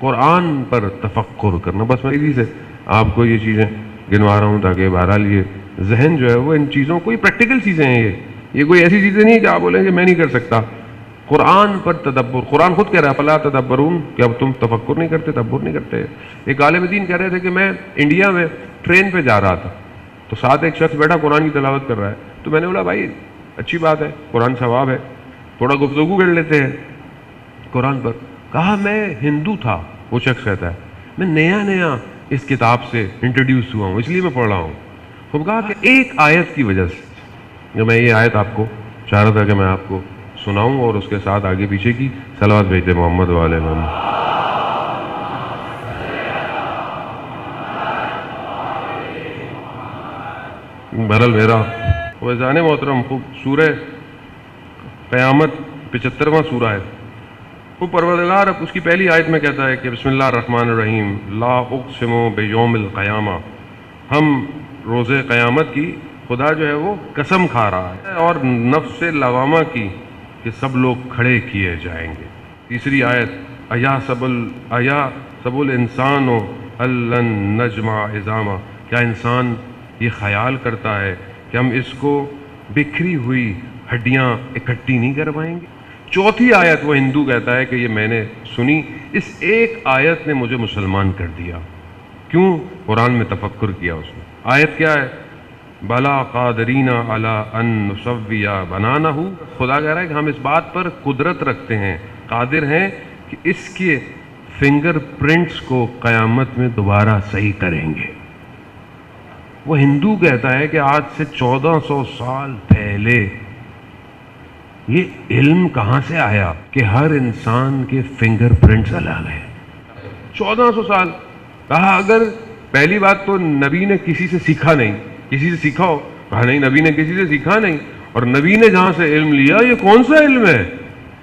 قرآن پر تفکر کرنا. بس میں اسی سے آپ کو یہ چیزیں گنوا رہا ہوں تاکہ بہرحال یہ ذہن جو ہے وہ ان چیزوں کو، یہ پریکٹیکل چیزیں ہیں. یہ کوئی ایسی چیزیں نہیں کہ آپ بولیں کہ میں نہیں کر سکتا. قرآن پر تدبر. قرآن خود کہہ رہا ہے فلا تدبرون، کہ اب تم تفکر نہیں کرتے، تدبر نہیں کرتے. ایک عالم دین کہہ رہے تھے کہ میں انڈیا میں ٹرین پہ جا رہا تھا تو ساتھ ایک شخص بیٹھا قرآن کی تلاوت کر رہا ہے. تو میں نے بولا بھائی اچھی بات ہے، قرآن ثواب ہے، تھوڑا گفتگو کر لیتے ہیں قرآن پر. کہا میں ہندو تھا، وہ شخص کہتا ہے میں نیا اس کتاب سے انٹروڈیوس ہوا ہوں، اس لیے میں پڑھ رہا ہوں۔ خوب کہا کہ ایک آیت کی وجہ سے، جو میں یہ آیت آپ کو چاہ رہا تھا کہ میں آپ کو سناؤں اور اس کے ساتھ آگے پیچھے کی صلوات بھیجتے محمد والے محمد۔ بہرحال میرا ویزان محترم خوب سورہ قیامت 75واں سورہ ہے۔ وہ پروردگار اس کی پہلی آیت میں کہتا ہے کہ بسم اللہ الرحمن الرحیم، لا اقسم بیوم القیامہ، ہم روز قیامت کی خدا جو ہے وہ قسم کھا رہا ہے، اور نفس لوامہ کی کہ سب لوگ کھڑے کیے جائیں گے۔ تیسری آیت، ایا سب الانسان الن نجمع عظامہ، کیا انسان یہ خیال کرتا ہے کہ ہم اس کو بکھری ہوئی ہڈیاں اکٹھی نہیں کر پائیں گے؟ چوتھی آیت وہ ہندو کہتا ہے کہ یہ میں نے سنی، اس ایک آیت نے مجھے مسلمان کر دیا۔ کیوں؟ قرآن میں تفکر کیا اس نے۔ آیت کیا ہے؟ بلا قادرین علی ان نسوی بنانہ، خدا کہہ رہا ہے کہ ہم اس بات پر قدرت رکھتے ہیں، قادر ہیں کہ اس کے فنگر پرنٹس کو قیامت میں دوبارہ صحیح کریں گے۔ وہ ہندو کہتا ہے کہ آج سے 1400 سال پہلے یہ علم کہاں سے آیا کہ ہر انسان کے فنگر پرنٹس الگ ہیں؟ 1400 سال کہا، اگر پہلی بات تو نبی نے کسی سے سیکھا نہیں، کسی سے سیکھا ہو؟ کہا نہیں، نبی نے کسی سے سیکھا نہیں، اور نبی نے جہاں سے علم لیا یہ کون سا علم ہے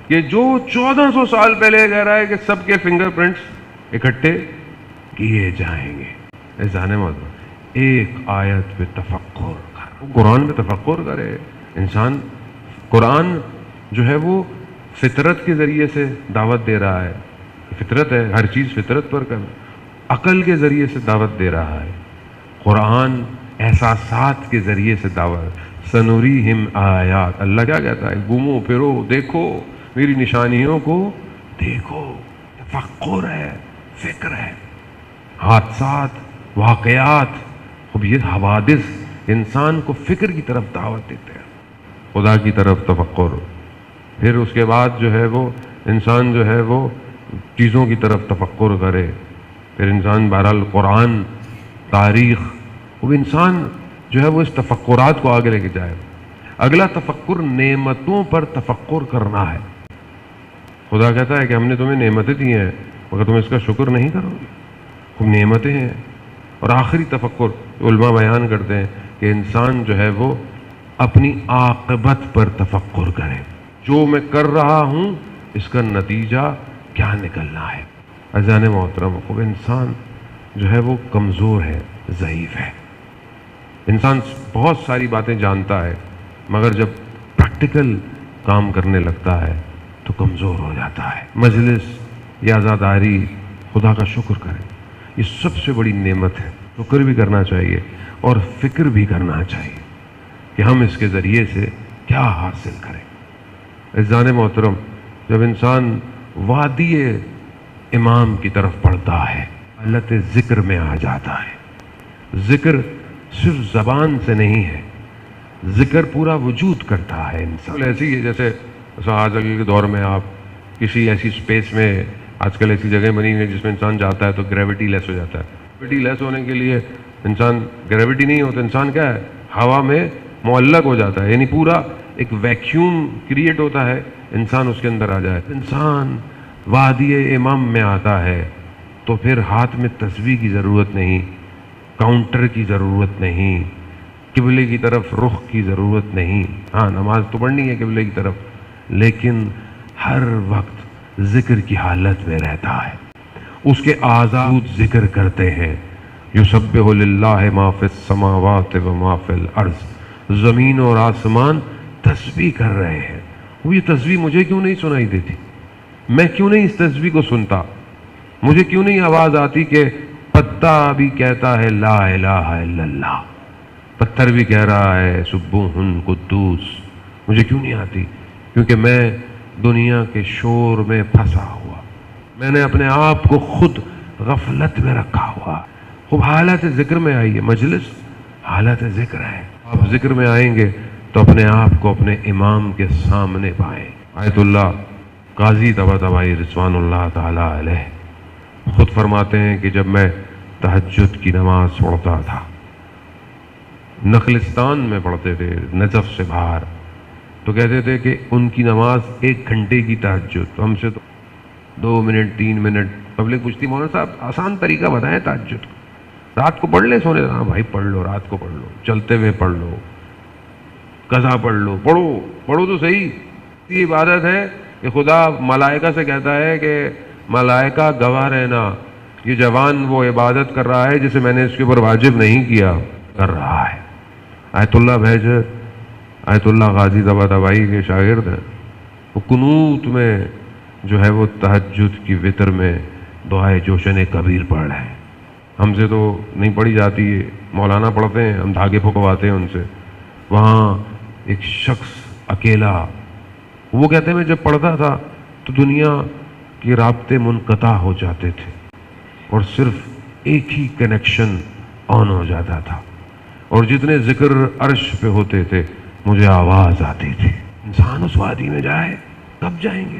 کہ جو 1400 سال پہلے کہہ رہا ہے کہ سب کے فنگر پرنٹس اکٹھے کیے جائیں گے؟ ایسا مطلب ایک آیت پہ تفکر کر، قرآن پہ تفکر کرے انسان۔ قرآن جو ہے وہ فطرت کے ذریعے سے دعوت دے رہا ہے، فطرت ہے، ہر چیز فطرت پر کر، عقل کے ذریعے سے دعوت دے رہا ہے۔ قرآن احساسات کے ذریعے سے دعوت، سنوریہم آیات، اللہ کیا کہتا ہے؟ گھومو پھرو، دیکھو میری نشانیوں کو، دیکھو۔ تفکر ہے، فکر ہے، حادثات، واقعات، اب یہ حوادث انسان کو فکر کی طرف دعوت دیتے ہیں، خدا کی طرف تفکر۔ پھر اس کے بعد جو ہے وہ انسان جو ہے وہ چیزوں کی طرف تفکر کرے، پھر انسان بہرحال قرآن، تاریخ، وہ انسان جو ہے وہ اس تفکرات کو آگے لے کے جائے۔ اگلا تفکر نعمتوں پر تفکر کرنا ہے۔ خدا کہتا ہے کہ ہم نے تمہیں نعمتیں دی ہیں مگر تم اس کا شکر نہیں کرو گے، خوب نعمتیں ہیں۔ اور آخری تفکر علماء بیان کرتے ہیں کہ انسان جو ہے وہ اپنی عاقبت پر تفکر کرے، جو میں کر رہا ہوں اس کا نتیجہ کیا نکلنا ہے۔ عزیزان محترم، خوب انسان جو ہے وہ کمزور ہے، ضعیف ہے۔ انسان بہت ساری باتیں جانتا ہے مگر جب پریکٹیکل کام کرنے لگتا ہے تو کمزور ہو جاتا ہے۔ مجلس یا عزاداری، خدا کا شکر کریں، یہ سب سے بڑی نعمت ہے۔ شکر بھی کرنا چاہیے اور فکر بھی کرنا چاہیے کہ ہم اس کے ذریعے سے کیا حاصل کریں۔ عزیزان محترم، جب انسان وادی امام کی طرف بڑھتا ہے، حالت ذکر میں آ جاتا ہے۔ ذکر صرف زبان سے نہیں ہے، ذکر پورا وجود کرتا ہے انسان۔ ایسی ہے جیسے آج کل کے دور میں آپ کسی ایسی اسپیس میں، آج کل ایسی جگہ بنی ہوئی ہے جس میں انسان جاتا ہے تو گریوٹی لیس ہو جاتا ہے۔ گریوٹی لیس ہونے کے لیے انسان، گریوٹی نہیں ہوتا، انسان کیا ہے؟ ہوا میں معلق ہو جاتا ہے، یعنی پورا ایک ویکیوم کریٹ ہوتا ہے، انسان اس کے اندر آ جائے۔ انسان وادی امام میں آتا ہے تو پھر ہاتھ میں تسبیح کی ضرورت نہیں، کاؤنٹر کی ضرورت نہیں، قبلے کی طرف رخ کی ضرورت نہیں۔ ہاں نماز تو پڑھنی ہے قبلے کی طرف، لیکن ہر وقت ذکر کی حالت میں رہتا ہے۔ اس کے اعضاء ذکر کرتے ہیں، یسبح للہ ما فی السماوات و ما فی الارض، زمین اور آسمان تسبیح کر رہے ہیں۔ وہ یہ تسبیح مجھے کیوں نہیں سنائی دیتی؟ میں کیوں نہیں اس تسبیح کو سنتا؟ مجھے کیوں نہیں آواز آتی کہ پتا بھی کہتا ہے لا الہ الا اللہ، پتھر بھی کہہ رہا ہے سبوح قدوس؟ مجھے کیوں نہیں آتی؟ کیونکہ میں دنیا کے شور میں پھنسا ہوا، میں نے اپنے آپ کو خود غفلت میں رکھا ہوا۔ خوب حالت ذکر میں آئیے، مجلس حالت ذکر ہے۔ آپ ذکر میں آئیں گے تو اپنے آپ کو اپنے امام کے سامنے پائیں۔ آیت اللہ قاضی طباطبائی رضوان اللہ تعالی علیہ خود فرماتے ہیں کہ جب میں تہجد کی نماز پڑھتا تھا، نخلستان میں پڑھتے تھے نجف سے باہر، تو کہتے تھے کہ ان کی نماز 1 گھنٹے کی تہجد، تو ہم سے تو 2 منٹ 3 منٹ۔ پبلک پوچھتی مولانا صاحب آسان طریقہ بتائیں تہجد، رات کو پڑھ لیں سونے؟ ہاں بھائی پڑھ لو، رات کو پڑھ لو، چلتے ہوئے پڑھ لو، قضا پڑھ لو، پڑھو تو صحیح۔ یہ عبادت ہے کہ خدا ملائکہ سے کہتا ہے کہ ملائکہ گواہ رہنا، یہ جوان وہ عبادت کر رہا ہے جسے میں نے اس کے اوپر واجب نہیں کیا، کر رہا ہے۔ آیت اللہ بھیج، آیت اللہ غازی طباطبائی کے شاگرد ہیں، وہ قنوت میں جو ہے وہ تہجد کی وتر میں دعائے جوشن کبیر پڑھ رہے ہیں۔ ہم سے تو نہیں پڑھی جاتی ہے، مولانا پڑھتے ہیں، ہم دھاگے پھکواتے ہیں ان سے۔ وہاں ایک شخص اکیلا، وہ کہتے ہیں میں جب پڑھتا تھا تو دنیا کے رابطے منقطع ہو جاتے تھے اور صرف ایک ہی کنیکشن آن ہو جاتا تھا، اور جتنے ذکر عرش پہ ہوتے تھے مجھے آواز آتی تھی۔ انسان اس وادی میں جائے، کب جائیں گے؟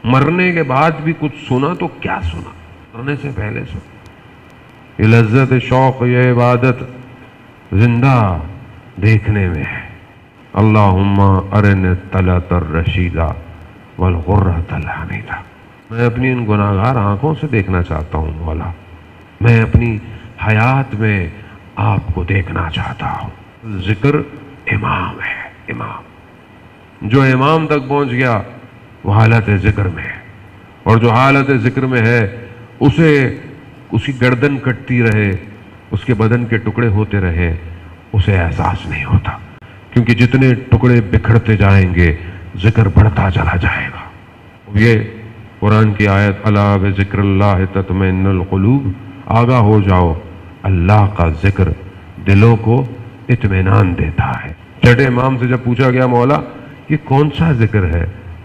مرنے کے بعد بھی کچھ سنا تو کیا سنا، مرنے سے پہلے سنا۔ یہ لذت شوق، یہ عبادت زندہ دیکھنے میں ہے۔ اللہم ارن الطلعۃ الرشیدہ والغرۃ الحمیدہ، میں اپنی ان گناہگار آنکھوں سے دیکھنا چاہتا ہوں مولا، میں اپنی حیات میں آپ کو دیکھنا چاہتا ہوں۔ ذکر امام ہے، امام، جو امام تک پہنچ گیا وہ حالت ذکر میں ہے، اور جو حالت ذکر میں ہے اسے اس کی گردن کٹتی رہے، اس کے بدن کے ٹکڑے ہوتے رہے، اسے احساس نہیں ہوتا، کیونکہ جتنے ٹکڑے بکھرتے جائیں گے ذکر بڑھتا چلا جائے گا۔ یہ قرآن کی آیت الا بذکر اللہ تطمئن القلوب، آگاہ ہو جاؤ، اللہ کا ذکر دلوں کو اطمینان دیتا ہے۔ چھٹے امام سے جب پوچھا گیا مولا یہ کون سا ذکر ہے،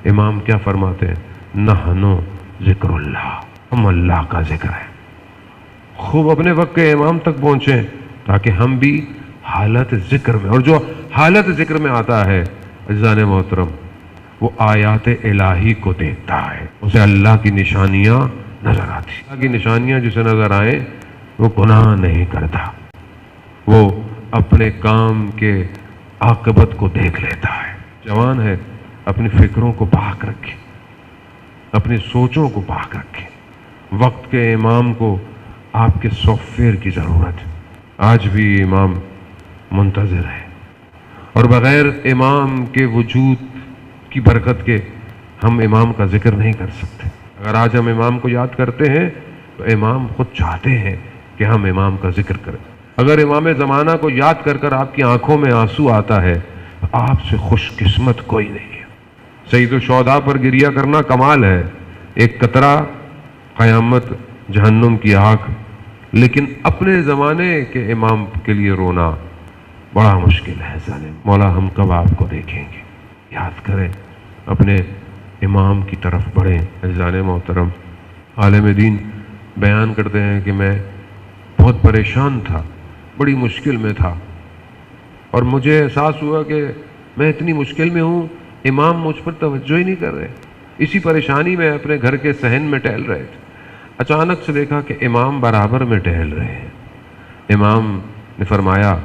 امام کیا فرماتے ہیں؟ نحنو ذکر اللہ، ہم اللہ کا ذکر ہے۔ خوب اپنے وقت کے امام تک پہنچیں تاکہ ہم بھی حالت ذکر میں، اور جو حالت ذکر میں آتا ہے عزیزان محترم وہ آیات الہی کو دیکھتا ہے، اسے اللہ کی نشانیاں نظر آتی۔ اللہ کی نشانیاں جسے نظر آئیں وہ گناہ نہیں کرتا، وہ اپنے کام کے عاقبت کو دیکھ لیتا ہے۔ جوان ہے، اپنی فکروں کو پاک رکھے، اپنی سوچوں کو پاک رکھے۔ وقت کے امام کو آپ کے سافٹ ویئر کی ضرورت ہے، آج بھی امام منتظر ہے، اور بغیر امام کے وجود کی برکت کے ہم امام کا ذکر نہیں کر سکتے۔ اگر آج ہم امام کو یاد کرتے ہیں تو امام خود چاہتے ہیں کہ ہم امام کا ذکر کریں۔ اگر امام زمانہ کو یاد کر کر آپ کی آنکھوں میں آنسو آتا ہے تو آپ سے خوش قسمت کوئی نہیں ہے۔ سید الشہداء پر گریہ کرنا کمال ہے، ایک قطرہ قیامت جہنم کی آگ، لیکن اپنے زمانے کے امام کے لیے رونا بڑا مشکل ہے۔ مولا ہم کب آپ کو دیکھیں گے؟ یاد کریں، اپنے امام کی طرف بڑھیں۔ عزیزان محترم، عالم دین بیان کرتے ہیں کہ میں بہت پریشان تھا، بڑی مشکل میں تھا، اور مجھے احساس ہوا کہ میں اتنی مشکل میں ہوں، امام مجھ پر توجہ ہی نہیں کر رہے۔ اسی پریشانی میں اپنے گھر کے صحن میں ٹہل رہے تھے، اچانک سے دیکھا کہ امام برابر میں ٹہل رہے ہیں۔ امام نے فرمایا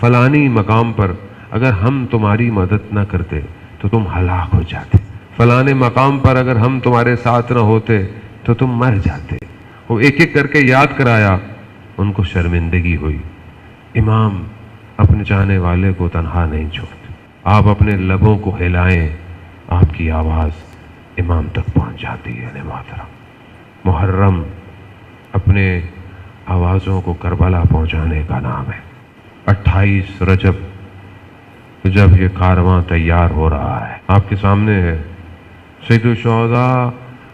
فلانی مقام پر اگر ہم تمہاری مدد نہ کرتے تو تم ہلاک ہو جاتے، فلانے مقام پر اگر ہم تمہارے ساتھ نہ ہوتے تو تم مر جاتے۔ وہ ایک ایک کر کے یاد کرایا، ان کو شرمندگی ہوئی۔ امام اپنے چاہنے والے کو تنہا نہیں چھوڑتے، آپ اپنے لبوں کو ہلائیں، آپ کی آواز امام تک پہنچ جاتی ہے۔ محرم اپنے آوازوں کو کربلا پہنچانے کا نام ہے۔ 28 رجب جب یہ کارواں تیار ہو رہا ہے، آپ کے سامنے ہے، سید الشہداء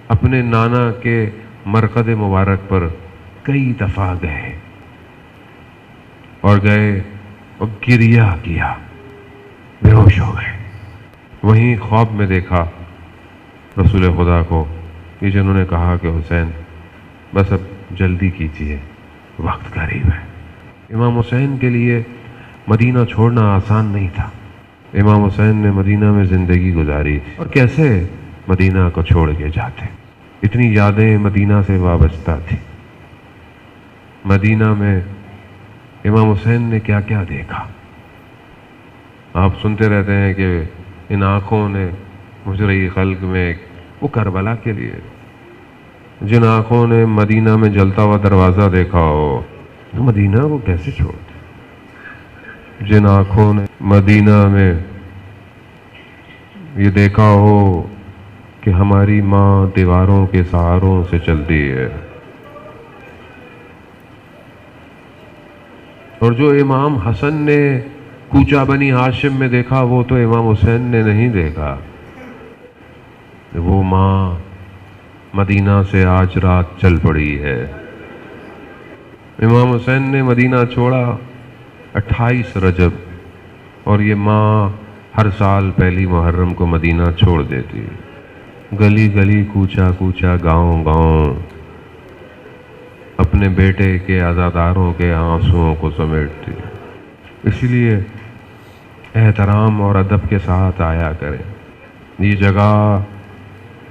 اپنے نانا کے مرقد مبارک پر کئی دفعہ گئے اور گریہ کیا، بے ہوش ہو گئے۔ وہیں خواب میں دیکھا رسول خدا کو کہ جنہوں نے کہا کہ حسین بس اب جلدی کیجیے، وقت قریب ہے۔ امام حسین کے لیے مدینہ چھوڑنا آسان نہیں تھا۔ امام حسین نے مدینہ میں زندگی گزاری، اور کیسے مدینہ کو چھوڑ کے جاتے، اتنی یادیں مدینہ سے وابستہ تھی۔ مدینہ میں امام حسین نے کیا کیا دیکھا. آپ سنتے رہتے ہیں کہ ان آنکھوں نے مجرئی خلق میں وہ کربلا کے لیے جن آنکھوں نے مدینہ میں جلتا ہوا دروازہ دیکھا ہو تو مدینہ کو کیسے چھوڑتے. جن آنکھوں نے مدینہ میں یہ دیکھا ہو کہ ہماری ماں دیواروں کے سہاروں سے چلتی ہے، اور جو امام حسن نے کوچہ بنی ہاشم میں دیکھا وہ تو امام حسین نے نہیں دیکھا. وہ ماں مدینہ سے آج رات چل پڑی ہے. امام حسین نے مدینہ چھوڑا 28 رجب، اور یہ ماں ہر سال پہلی محرم کو مدینہ چھوڑ دیتی. گلی گلی کوچہ کوچہ گاؤں گاؤں اپنے بیٹے کے عزاداروں کے آنسوؤں کو سمیٹتی. اسی لیے احترام اور ادب کے ساتھ آیا کریں. یہ جگہ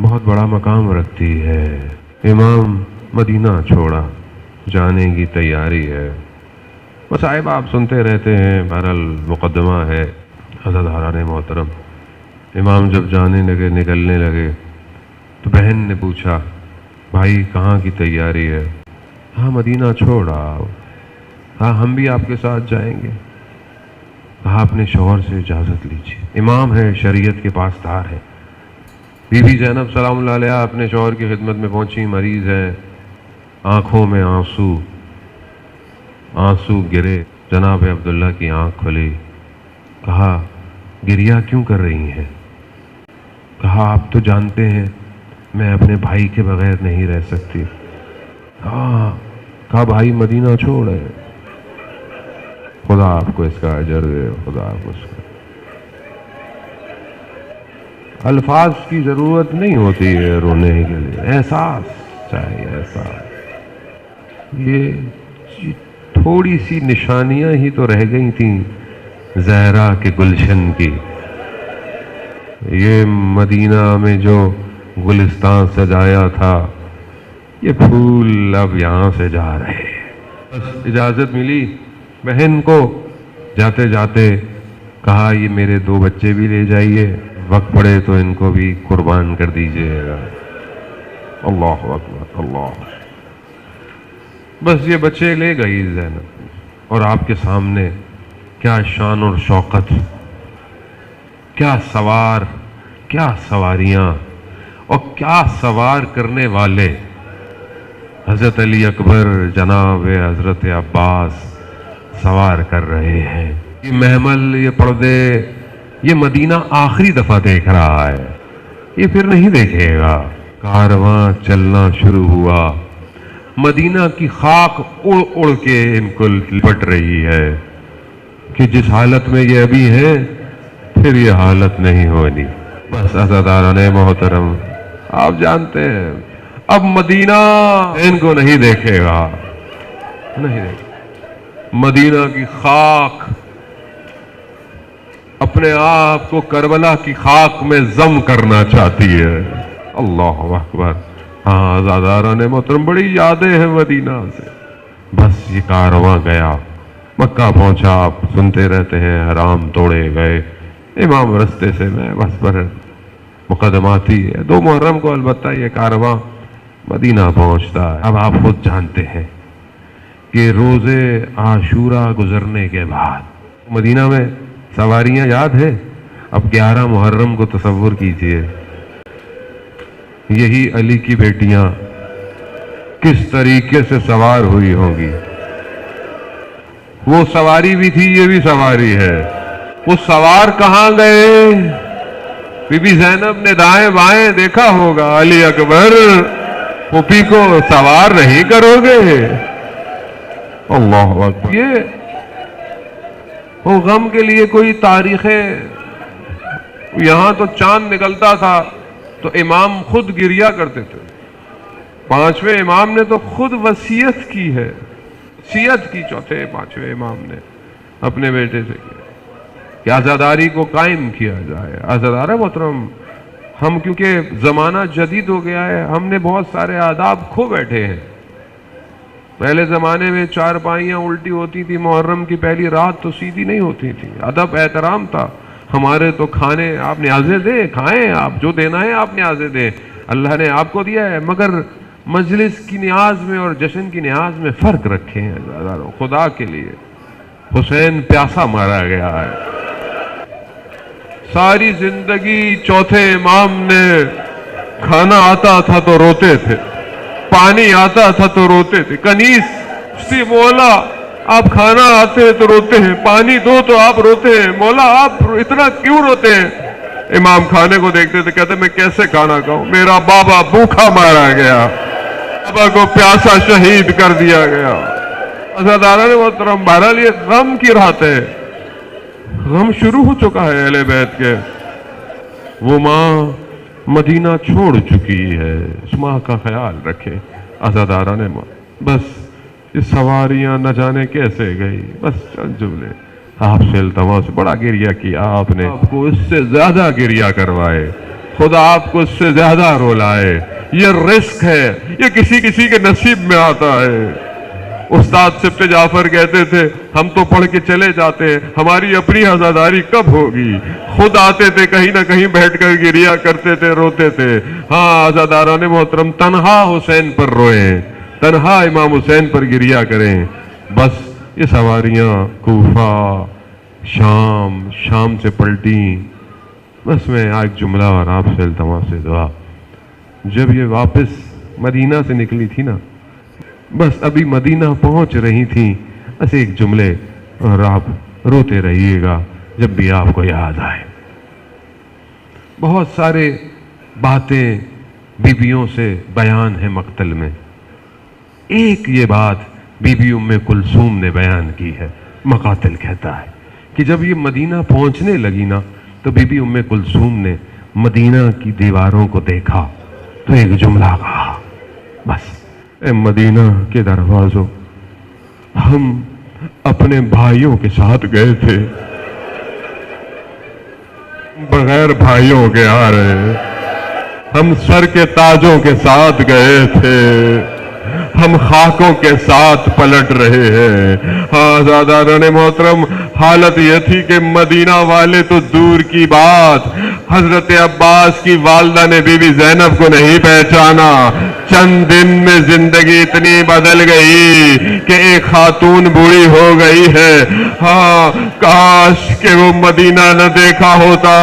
بہت بڑا مقام رکھتی ہے. امام مدینہ چھوڑا، جانے کی تیاری ہے. مصائب آپ سنتے رہتے ہیں، بہرحال مقدمہ ہے. عزاداران محترم، امام جب جانے لگے، نکلنے لگے، تو بہن نے پوچھا بھائی کہاں کی تیاری ہے؟ ہاں مدینہ چھوڑا. ہاں ہم بھی آپ کے ساتھ جائیں گے. کہا اپنے شوہر سے اجازت لیجیے، امام ہے، شریعت کے پاسدار ہے. بی بی زینب سلام اللہ علیہ اپنے شوہر کی خدمت میں پہنچی. مریض ہے، آنکھوں میں آنسو گرے. جناب عبداللہ کی آنکھ کھلی. کہا گریہ کیوں کر رہی ہیں؟ کہا آپ تو جانتے ہیں میں اپنے بھائی کے بغیر نہیں رہ سکتی. ہاں. کہا بھائی مدینہ چھوڑ ہے. خدا آپ کو اس کا اجر دے. خدا آپ کو اس کا الفاظ کی ضرورت نہیں ہوتی ہے رونے کے لیے، احساس چاہیے. احساس. یہ تھوڑی سی نشانیاں ہی تو رہ گئی تھیں زہرا کے گلشن کی. یہ مدینہ میں جو گلستان سجایا تھا، یہ پھول اب یہاں سے جا رہے. بس اجازت ملی بہن کو. جاتے جاتے کہا یہ میرے 2 بچے بھی لے جائیے، وقت پڑے تو ان کو بھی قربان کر دیجیے گا. اللہ اکبر. اللہ. بس یہ بچے لے گئی زینب، اور آپ کے سامنے کیا شان اور شوقت، کیا سوار، کیا سواریاں، اور کیا سوار کرنے والے. حضرت علی اکبر، جناب حضرت عباس سوار کر رہے ہیں. یہ محمل، یہ پردے، یہ مدینہ آخری دفعہ دیکھ رہا ہے، یہ پھر نہیں دیکھے گا. کارواں چلنا شروع ہوا. مدینہ کی خاک اڑ اڑ کے ان کو لپٹ رہی ہے کہ جس حالت میں یہ ابھی ہیں پھر یہ حالت نہیں ہونی. بس عزاداران محترم، آپ جانتے ہیں اب مدینہ ان کو نہیں دیکھے گا. نہیں دیکھے. مدینہ کی خاک اپنے آپ کو کربلا کی خاک میں ضم کرنا چاہتی ہے. اللہ اکبر. ہاں عزاداران محترم، بڑی یادیں ہیں مدینہ سے. بس یہ کارواں گیا، مکہ پہنچا. آپ سنتے رہتے ہیں حرام توڑے گئے. امام رستے سے میں بس پر مقدماتی ہے. 2 محرم کو البتہ یہ کارواں مدینہ پہنچتا ہے. اب آپ خود جانتے ہیں کہ روزے عاشورہ گزرنے کے بعد مدینہ میں سواریاں یاد ہے. اب 11 محرم کو تصور کیجئے، یہی علی کی بیٹیاں کس طریقے سے سوار ہوئی ہوں گی. وہ سواری بھی تھی، یہ بھی سواری ہے. وہ سوار کہاں گئے؟ بی بی زینب نے دائیں بائیں دیکھا ہوگا. علی اکبر، پھوپھی کو سوار نہیں کرو گے؟ اللہ اکبر. یہ وہ غم کے لیے کوئی تاریخیں. یہاں تو چاند نکلتا تھا تو امام خود گریہ کرتے تھے. 5ویں امام نے تو خود وصیت کی ہے. وصیت کی 5ویں امام نے اپنے بیٹے سے کیا کہ عزاداری کو قائم کیا جائے. عزادار محترم، ہم کیونکہ زمانہ جدید ہو گیا ہے، ہم نے بہت سارے آداب کھو بیٹھے ہیں. پہلے زمانے میں چارپائیاں الٹی ہوتی تھی، محرم کی پہلی رات تو سیدھی نہیں ہوتی تھی، ادب احترام تھا۔ ہمارے تو کھانے آپ نیازیں دیں، کھائیں، آپ جو دینا ہے آپ نیازیں دیں، اللہ نے آپ کو دیا ہے، مگر مجلس کی نیاز میں اور جشن کی نیاز میں فرق رکھے ہیں ہزاروں، خدا کے لیے۔ حسین پیاسا مارا گیا ہے، ساری زندگی چوتھے امام نے کھانا آتا تھا تو روتے تھے، پانی آتا تھا تو روتے تھے، کنیز سی مولا آپ کھانا آتے تو روتے ہیں، پانی دو تو آپ روتے ہیں، مولا آپ اتنا کیوں روتے ہیں؟ امام کھانے کو دیکھتے تھے، کہتے میں کیسے کھانا کھاؤں، میرا بابا بھوکا مارا گیا، بابا کو پیاسا شہید کر دیا گیا۔ عزاداران محترم، بہرحال یہ غم کی رات ہے، غم شروع ہو چکا ہے اہل بیت کے۔ وہ ماں مدینہ چھوڑ چکی ہے، اس ماں کا خیال رکھے عزاداران بس یہ سواریاں نہ جانے کیسے گئی، بس چند جملے آپ سے التماس، بڑا گریہ کیا آپ نے، آپ کو اس سے زیادہ گریہ کروائے، خدا آپ کو اس سے زیادہ رولائے، یہ رزق ہے، یہ کسی کسی کے نصیب میں آتا ہے۔ استاد سبت جعفر کہتے تھے ہم تو پڑھ کے چلے جاتے ہیں، ہماری اپنی عزاداری کب ہوگی؟ خود آتے تھے، کہیں نہ کہیں بیٹھ کر گریہ کرتے تھے، روتے تھے۔ ہاں عزاداران محترم، تنہا حسین پر روئیں، تنہا امام حسین پر گریہ کریں۔ بس یہ سواریاں کوفہ، شام سے پلٹیں۔ بس میں ایک جملہ اور آپ سے التماس سے دعا، جب یہ واپس مدینہ سے نکلی تھی نا، بس ابھی مدینہ پہنچ رہی تھی، بس ایک جملے اور آپ روتے رہیے گا جب بھی آپ کو یاد آئے۔ بہت سارے باتیں بیویوں سے بیان ہے مقتل میں، ایک یہ بات بی بی ام کلثوم نے بیان کی ہے۔ مقاتل کہتا ہے کہ جب یہ مدینہ پہنچنے لگی نا تو بی بی ام کلثوم نے مدینہ کی دیواروں کو دیکھا تو ایک جملہ کہا، بس اے مدینہ کے دروازوں، ہم اپنے بھائیوں کے ساتھ گئے تھے، بغیر بھائیوں کے آ رہے ہیں، ہم سر کے تاجوں کے ساتھ گئے تھے، ہم خاکوں کے ساتھ پلٹ رہے ہیں۔ ہاں عزاداران محترم، حالت یہ تھی کہ مدینہ والے تو دور کی بات، حضرت عباس کی والدہ نے بی بی زینب کو نہیں پہچانا۔ چند دن میں زندگی اتنی بدل گئی کہ ایک خاتون بوڑھی ہو گئی ہے۔ ہاں کاش کہ وہ مدینہ نہ دیکھا ہوتا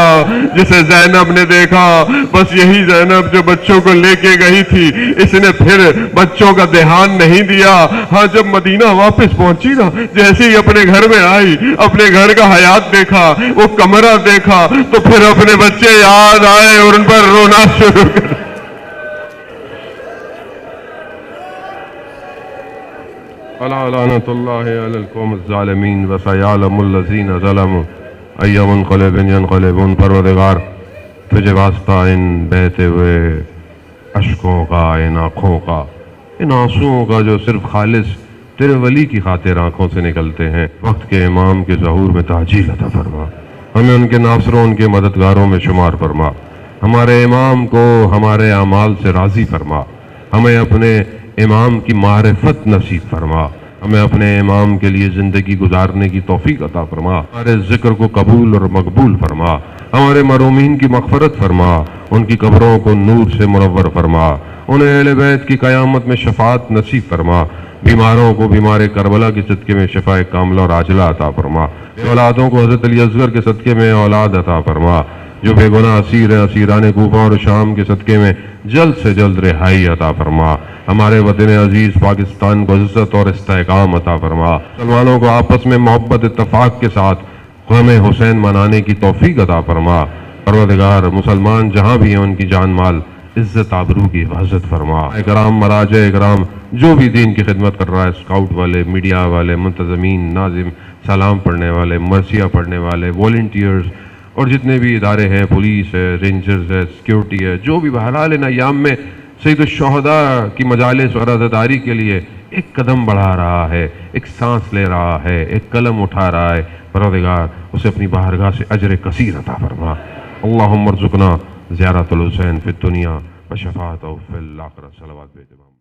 جسے زینب نے دیکھا، بس یہی زینب جو بچوں کو لے کے گئی تھی، اس نے پھر بچوں کا دھیان نہیں دیا۔ ہاں جب مدینہ واپس پہنچی نا، جیسے ہی اپنے گھر میں آئی، اپنے گھر کا حیات دیکھا، وہ کمرہ دیکھا، تو پھر اپنے بچے یاد آئے اور ان پر رونا شروع کر۔ الا لعنت اللہ علی القوم الظالمین وسیعلم الذین ظلموا ای منقلب ینقلبون۔ پروردگار تجھے واسطہ ان بہتے ہوئے اشکوں کا، ان آنکھوں کا، ان آنسوؤں کا جو صرف خالص تیرے ولی کی خاطر آنکھوں سے نکلتے ہیں، وقت کے امام کے ظہور میں تعجیل عطا فرما، ہمیں ان کے ناصروں، ان کے مددگاروں میں شمار فرما، ہمارے امام کو ہمارے اعمال سے راضی فرما، ہمیں اپنے امام کی معرفت نصیب فرما، ہمیں اپنے امام کے لیے زندگی گزارنے کی توفیق عطا فرما، ہمارے ذکر کو قبول اور مقبول فرما، ہمارے مرحومین کی مغفرت فرما، ان کی قبروں کو نور سے منور فرما، انہیں اہل بیت کی قیامت میں شفاعت نصیب فرما، بیماروں کو بیمار کربلا کے صدقے میں شفاء کاملہ اور عاجلہ عطا فرما، اولادوں کو حضرت علی اصغر کے صدقے میں اولاد عطا فرما، جو بے گناہ اسیر ہیں اسیران کوفہ اور شام کے صدقے میں جلد سے جلد رہائی عطا فرما، ہمارے وطن عزیز پاکستان کو عزت اور استحکام عطا فرما، مسلمانوں کو آپس میں محبت اتفاق کے ساتھ غم حسین منانے کی توفیق عطا فرما۔ پروردگار مسلمان جہاں بھی ہیں ان کی جان مال عزت آبرو کی حفاظت فرما۔ اکرام مراجع اکرام جو بھی دین کی خدمت کر رہا ہے، اسکاؤٹ والے، میڈیا والے، منتظمین، ناظم، سلام پڑھنے والے، مرثیہ پڑھنے والے، والنٹیئرز اور جتنے بھی ادارے ہیں، پولیس ہے، رینجرز ہے، سیکیورٹی ہے، جو بھی بہرحال ان ایام میں سید الشہداء کی مجالس اور عزاداری کے لیے ایک قدم بڑھا رہا ہے، ایک سانس لے رہا ہے، ایک قلم اٹھا رہا ہے، پروردگار اسے اپنی بارگاہ سے اجر کثیر عطا فرما۔ اللہم ارزقنا زیارت الحسین فی الدنیا و شفاعتہ فی الآخرہ۔ صلوات بھیجو۔